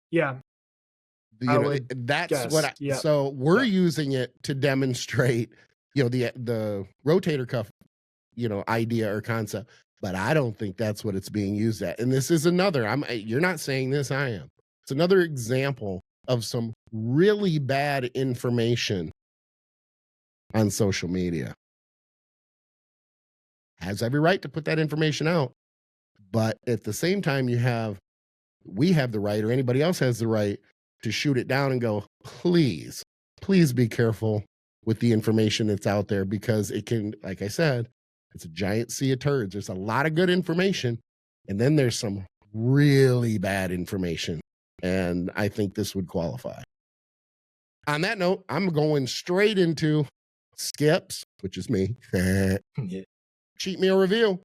Yeah. That's guess, what yeah. So we're using it to demonstrate, the rotator cuff, idea or concept, but I don't think that's what it's being used at. And this is another, you're not saying this, I am. It's another example of some really bad information on social media. has every right to put that information out. But at the same time, we have the right, or anybody else has the right to shoot it down and go, please be careful with the information that's out there, because it can, like I said, it's a giant sea of turds. There's a lot of good information, and then there's some really bad information. And I think this would qualify. On that note, I'm going straight into Skips, which is me, cheat meal review.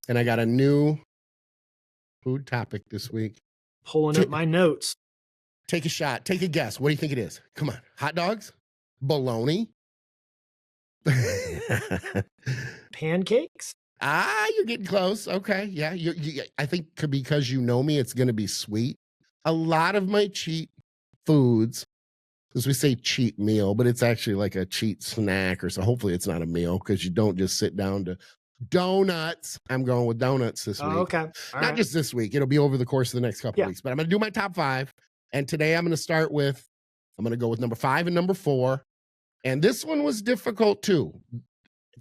And I got a new food topic this week. Pulling up my notes. Take a shot. Take a guess. What do you think it is? Come on. Hot dogs? Bologna? Pancakes? You're getting close. Okay. Yeah. I think because you know me, it's going to be sweet. A lot of my cheat foods, as we say cheat meal, but it's actually like a cheat snack, or so. Hopefully it's not a meal, because you don't just sit down to donuts. I'm going with donuts this week. Okay. Not just this week. It'll be over the course of the next couple weeks. But I'm going to do my top 5. And today I'm going to go with number 5 and number 4. And this one was difficult too.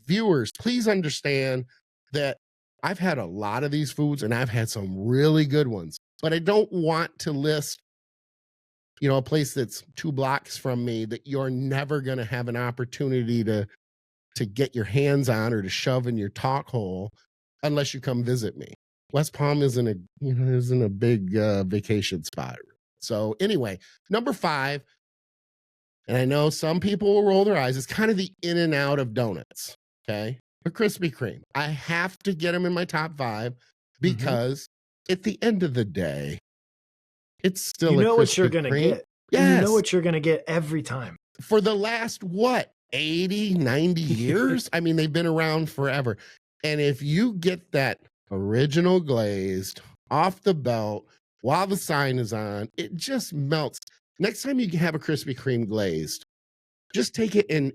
Viewers, please understand that I've had a lot of these foods, and I've had some really good ones. But I don't want to list, a place that's 2 blocks from me that you're never going to have an opportunity to get your hands on or to shove in your talk hole unless you come visit me. West Palm isn't a big vacation spot. So anyway, number 5, and I know some people will roll their eyes, it's kind of the in and out of donuts, okay? A Krispy Kreme. I have to get them in my top 5 because at the end of the day, it's still you know a what you're Krispy going to Kreme. get. Yes. And you know what you're going to get every time. For the last, 80, 90 years? I mean, they've been around forever. And if you get that original glazed off the belt while the sign is on, it just melts. Next time you have a Krispy Kreme glazed, just take it and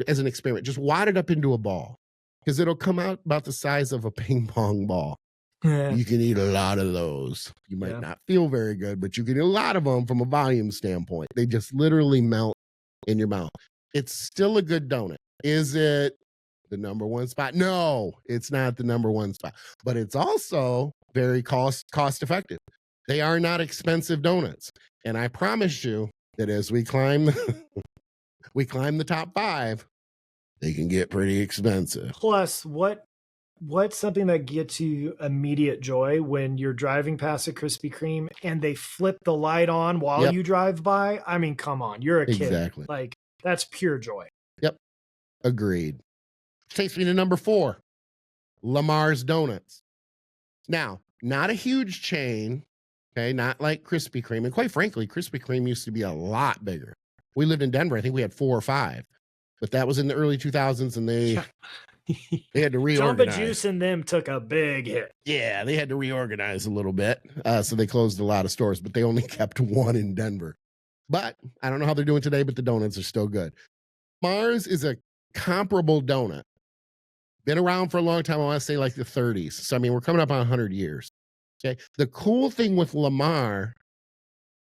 as an experiment, just wad it up into a ball, because it'll come out about the size of a ping pong ball. Yeah. You can eat a lot of those. You might not feel very good, but you can eat a lot of them from a volume standpoint. They just literally melt in your mouth. It's still a good donut. Is it the number 1 spot? No, it's not the number 1 spot, but it's also very cost effective. They are not expensive donuts. And I promise you that as we climb the top 5, they can get pretty expensive. Plus, what's something that gets you immediate joy when you're driving past a Krispy Kreme and they flip the light on while you drive by? I mean, come on, you're a kid. Exactly. Like, that's pure joy. Yep. Agreed. Takes me to number 4, Lamar's Donuts. Now, not a huge chain, okay? Not like Krispy Kreme. And quite frankly, Krispy Kreme used to be a lot bigger. We lived in Denver. I think we had 4 or 5. But that was in the early 2000s, and they had to reorganize. Jamba Juice and them took a big hit. Yeah, they had to reorganize a little bit. So they closed a lot of stores, but they only kept 1 in Denver. But I don't know how they're doing today, but the donuts are still good. Mars is a comparable donut. Been around for a long time. I want to say like the 30s. So, I mean, we're coming up on 100 years. Okay. The cool thing with Lamar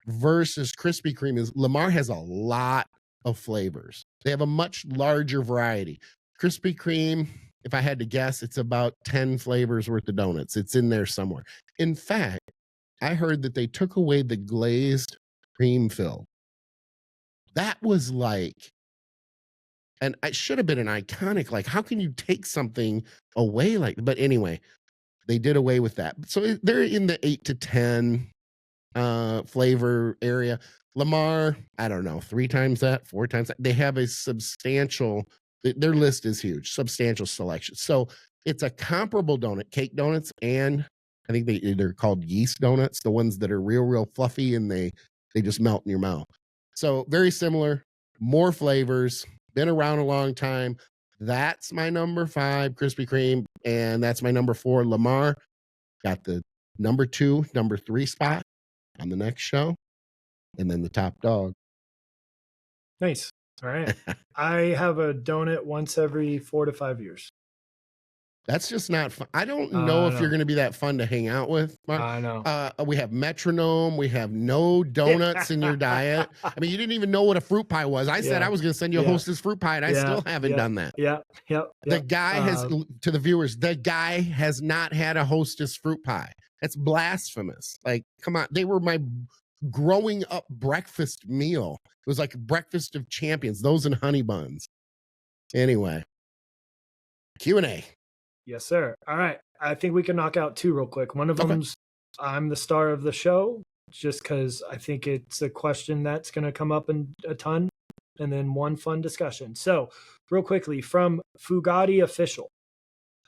versus Krispy Kreme is Lamar has a lot of flavors. They have a much larger variety. Krispy Kreme, if I had to guess, it's about 10 flavors worth of donuts. It's in there somewhere. In fact, I heard that they took away the glazed cream fill. That was like, and it should have been an iconic, like, how can you take something away like, but anyway, they did away with that. So they're in the 8 to 10 flavor area. Lamar, I don't know, 3 times that, 4 times that. They have a substantial, their list is huge, substantial selection. So it's a comparable donut, cake donuts, and I think they're called yeast donuts, the ones that are real fluffy and they just melt in your mouth. So very similar, more flavors, been around a long time. That's my number 5, Krispy Kreme, and that's my number 4, Lamar. Got the number 2, number 3 spot on the next show, and then the top dog. Nice. All right. I have a donut once every 4 to 5 years. That's just not fun. I don't know if you're going to be that fun to hang out with, Mark. I know. We have metronome. We have no donuts in your diet. I mean, you didn't even know what a fruit pie was. I said I was going to send you a Hostess fruit pie, and I still haven't done that. The guy has, to the viewers, the guy has not had a Hostess fruit pie. That's blasphemous. Like, come on. They were my growing up breakfast meal. It was like breakfast of champions, those and honey buns. Anyway, Q&A. Yes, sir. All right. I think we can knock out two real quick. One of them's I'm the star of the show, just because I think it's a question that's going to come up in a ton. And then one fun discussion. So real quickly, from Fugatti Official,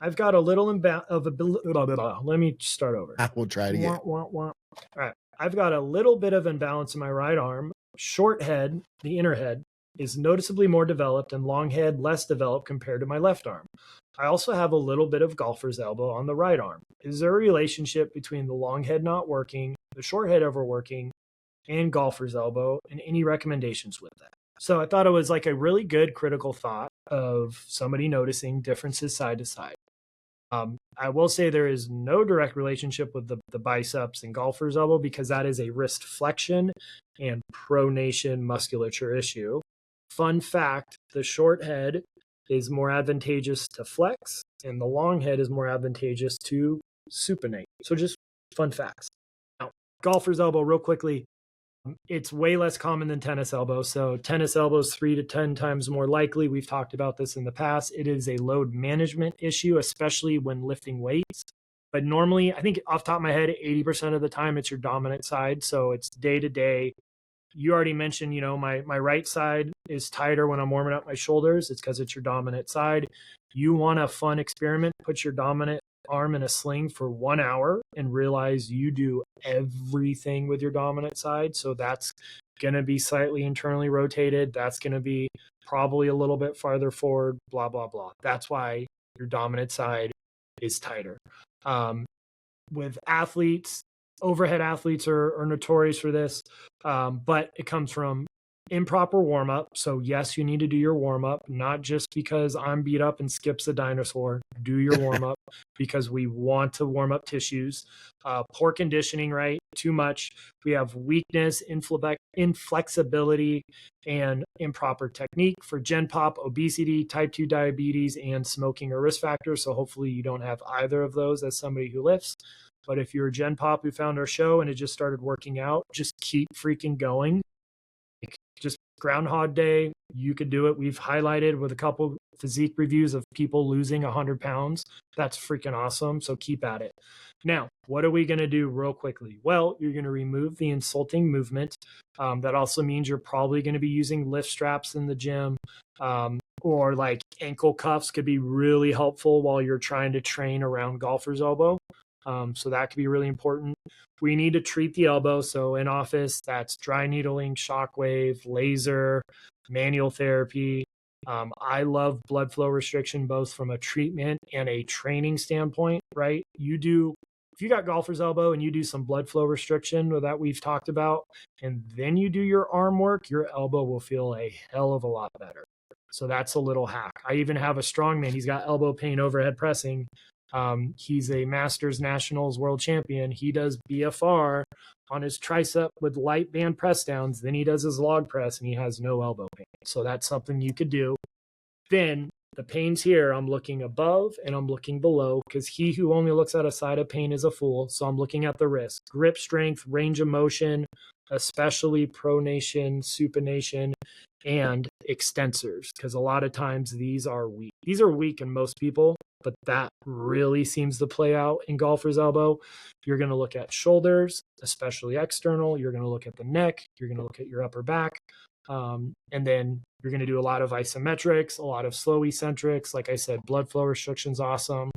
I've got a little let me start over. We'll try it again. All right. I've got a little bit of imbalance in my right arm. Short head, the inner head, is noticeably more developed, and long head less developed compared to my left arm. I also have a little bit of golfer's elbow on the right arm. Is there a relationship between the long head not working, the short head overworking, and golfer's elbow, and any recommendations with that? So I thought it was like a really good critical thought of somebody noticing differences side to side. I will say there is no direct relationship with the biceps and golfer's elbow, because that is a wrist flexion and pronation musculature issue. Fun fact, the short head is more advantageous to flex, and the long head is more advantageous to supinate. So just fun facts. Now, golfer's elbow, real quickly, it's way less common than tennis elbow. So tennis elbow is 3 to 10 times more likely. We've talked about this in the past. It is a load management issue, especially when lifting weights. But normally, I think off the top of my head, 80% of the time, it's your dominant side. So it's day to day. You already mentioned, my right side is tighter when I'm warming up my shoulders. It's because it's your dominant side. You want a fun experiment, put your dominant arm in a sling for 1 hour and realize you do everything with your dominant side. So that's going to be slightly internally rotated. That's going to be probably a little bit farther forward, blah, blah, blah. That's why your dominant side is tighter. With athletes, overhead athletes are notorious for this, but it comes from improper warm-up. So yes, you need to do your warm-up, not just because I'm beat up and Skip's a dinosaur. Do your warm-up because we want to warm up tissues. Poor conditioning, right? Too much. We have weakness, inflexibility, and improper technique for Gen Pop, obesity, type 2 diabetes, and smoking or risk factors. So hopefully you don't have either of those as somebody who lifts. But if you're a Gen Pop who found our show and it just started working out, just keep freaking going. Just Groundhog Day, you could do it. We've highlighted with a couple physique reviews of people losing 100 pounds. That's freaking awesome. So keep at it. Now, what are we going to do real quickly? Well, you're going to remove the insulting movement. That also means you're probably going to be using lift straps in the gym, or like ankle cuffs could be really helpful while you're trying to train around golfer's elbow. So that could be really important. We need to treat the elbow. So in office, that's dry needling, shockwave, laser, manual therapy. I love blood flow restriction, both from a treatment and a training standpoint, right? If you got golfer's elbow and you do some blood flow restriction that we've talked about, and then you do your arm work, your elbow will feel a hell of a lot better. So that's a little hack. I even have a strongman. He's got elbow pain overhead pressing. He's a Masters Nationals world champion. He does BFR on his tricep with light band press downs. Then he does his log press and he has no elbow pain. So that's something you could do. Then the pain's here. I'm looking above and I'm looking below, because he who only looks at a side of pain is a fool. So I'm looking at the wrist, grip strength, range of motion, especially pronation, supination, and extensors, because a lot of times these are weak. These are weak in most people, but that really seems to play out in golfer's elbow. You're going to look at shoulders, especially external. You're going to look at the neck. You're going to look at your upper back. And then you're going to do a lot of isometrics, a lot of slow eccentrics. Like I said, blood flow restriction's awesome.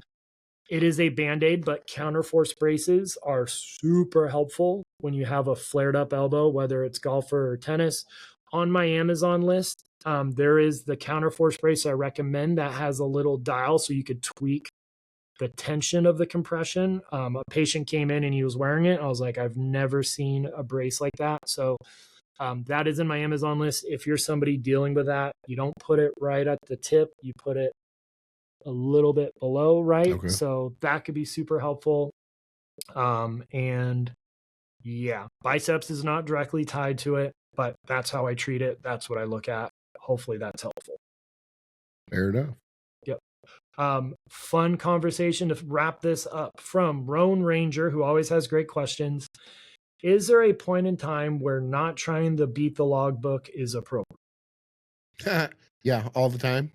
It is a Band-Aid, but counterforce braces are super helpful when you have a flared up elbow, whether it's golfer or tennis. On my Amazon list, there is the counterforce brace I recommend that has a little dial so you could tweak the tension of the compression. A patient came in and he was wearing it. I was like, I've never seen a brace like that. So that is in my Amazon list. If you're somebody dealing with that, you don't put it right at the tip. You put it a little bit below, right? Okay. So that could be super helpful. And yeah, biceps is not directly tied to it, but that's how I treat it. That's what I look at. Hopefully that's helpful. Fair enough. Yep. Fun conversation to wrap this up from Roan Ranger, who always has great questions. Is there a point in time where not trying to beat the logbook is appropriate? Yeah, all the time.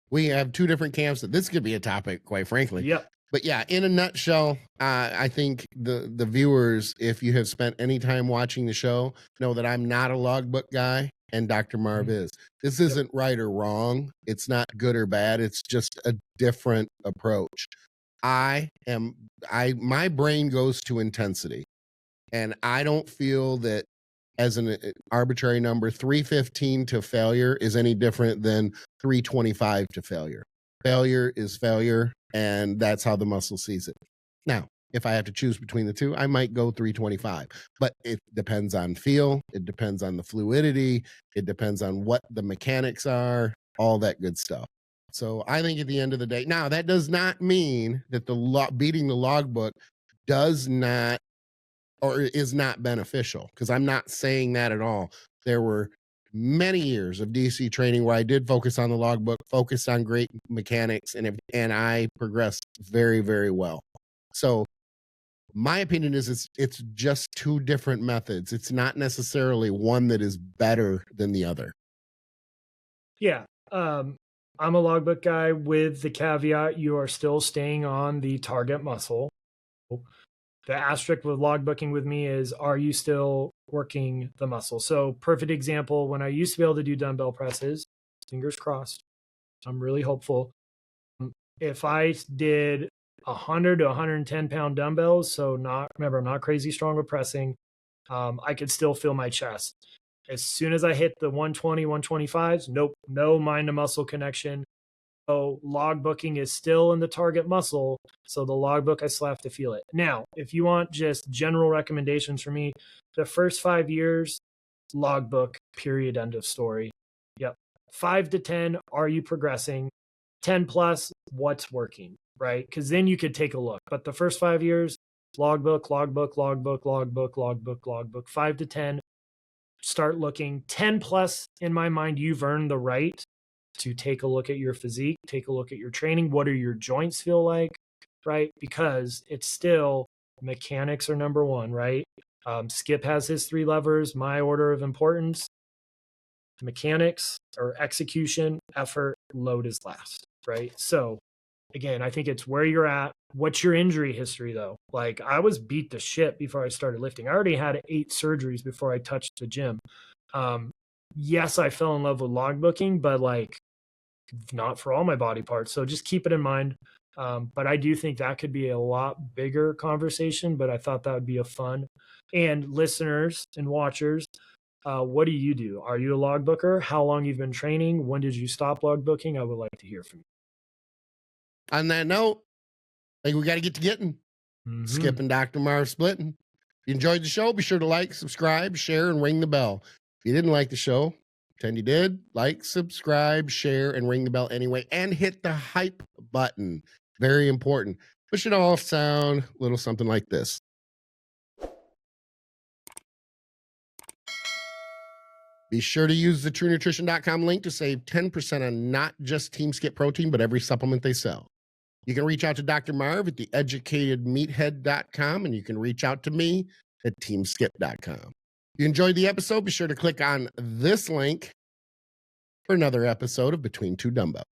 We have two different camps. This could be a topic, quite frankly. Yep. But yeah, in a nutshell, I think the viewers, if you have spent any time watching the show, know that I'm not a logbook guy and Dr. Marv is. This isn't right or wrong. It's not good or bad. It's just a different approach. My brain goes to intensity. And I don't feel that as an arbitrary number, 315 to failure is any different than 325 to failure. Failure is failure, and that's how the muscle sees it. Now, if I have to choose between the two, I might go 325, but it depends on feel. It depends on the fluidity. It depends on what the mechanics are, all that good stuff. So I think at the end of the day, now that does not mean that beating the logbook does not or is not beneficial, because I'm not saying that at all. There were many years of DC training where I did focus on the logbook, focused on great mechanics, and I progressed very, very well. So my opinion is it's just two different methods. It's not necessarily one that is better than the other. Yeah. I'm a logbook guy with the caveat you are still staying on the target muscle. The asterisk with logbooking with me is, are you still working the muscle? So perfect example, when I used to be able to do dumbbell presses, fingers crossed, I'm really hopeful. If I did 100 to 110 pound dumbbells, so I'm not crazy strong with pressing, I could still feel my chest. As soon as I hit the 120, 125s, nope, no mind to muscle connection. So logbooking is still in the target muscle. So the logbook, I still have to feel it. Now, if you want just general recommendations for me, the first 5 years, logbook, period, end of story. Yep. 5 to 10, are you progressing? 10 plus, what's working, right? Because then you could take a look. But the first 5 years, logbook, logbook, logbook, logbook, logbook, logbook. 5 to 10, start looking. 10 plus, in my mind, you've earned the right to take a look at your physique, take a look at your training. What do your joints feel like, right? Because it's still mechanics are number one, right? Skip has his 3 levers. My order of importance: mechanics or execution, effort, load is last, right? So again, I think it's where you're at. What's your injury history though? Like, I was beat to shit before I started lifting. I already had 8 surgeries before I touched the gym. Yes, I fell in love with logbooking, but like, not for all my body parts. So just keep it in mind. But I do think that could be a lot bigger conversation, but I thought that would be a fun. And listeners and watchers, what do you do? Are you a logbooker? How long you've been training? When did you stop logbooking? I would like to hear from you. On that note, I think we got to get to getting. Skip and Dr. Marv splitting. If you enjoyed the show, be sure to like, subscribe, share, and ring the bell. If you didn't like the show, pretend you did. Like, subscribe, share, and ring the bell anyway. And hit the hype button. Very important. Push it off sound a little something like this. Be sure to use the TrueNutrition.com link to save 10% on not just Team Skip protein, but every supplement they sell. You can reach out to Dr. Marv at theeducatedmeathead.com, and you can reach out to me at teamskip.com. If you enjoyed the episode, be sure to click on this link for another episode of Between Two Dumbbells.